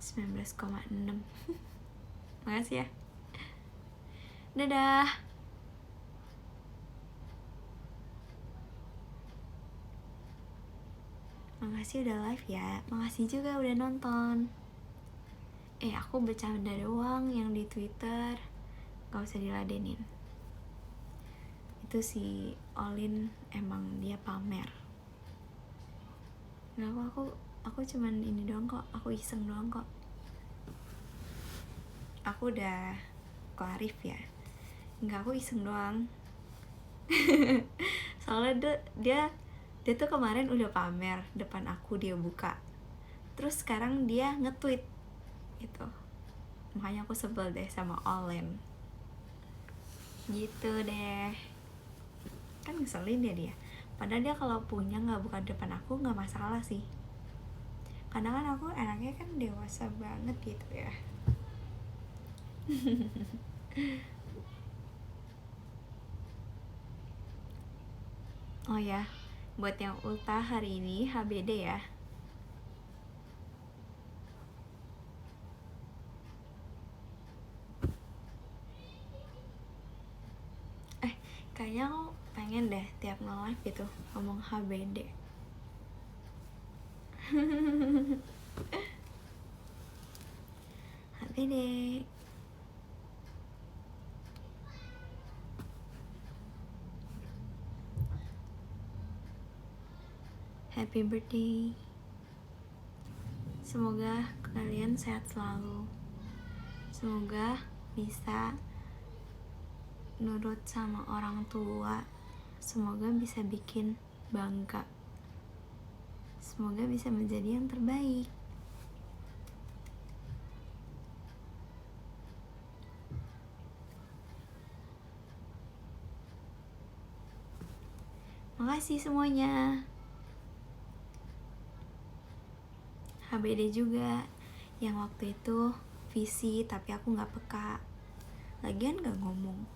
19,6. Makasih ya. Dadah. Makasih udah live ya. Makasih juga udah nonton. Aku bercanda doang yang di Twitter. Gak usah diladenin. Itu si Olin emang dia pamer. Nah, aku cuman ini doang kok. Aku iseng doang kok. Aku udah klarif ya. Enggak, aku iseng doang. Soalnya dia tuh kemarin udah pamer depan aku, dia buka. Terus sekarang dia nge-tweet gitu. Makanya aku sebel deh sama Olin. Gitu deh. Kan ngeselin dia. Padahal dia kalau punya nggak buka depan aku nggak masalah sih. Karena kan aku anaknya kan dewasa banget gitu ya. Oh ya, buat yang ultah hari ini HBD ya. Kayaknya aku pengen deh tiap nge-live gitu ngomong HBD. HBD. Happy birthday. Semoga kalian sehat selalu. Semoga bisa nurut sama orang tua. Semoga bisa bikin bangga. Semoga bisa menjadi yang terbaik. Makasih semuanya. HBD juga yang waktu itu visi tapi aku gak peka, lagian gak ngomong.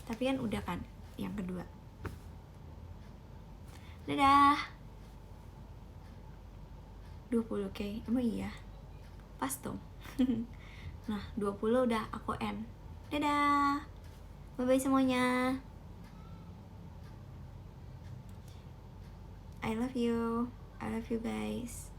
Tapi kan udah kan yang kedua. Dadah. 20k, emang iya? Pas dong. Nah 20 udah aku end. Dadah. Bye bye semuanya. I love you. I love you guys.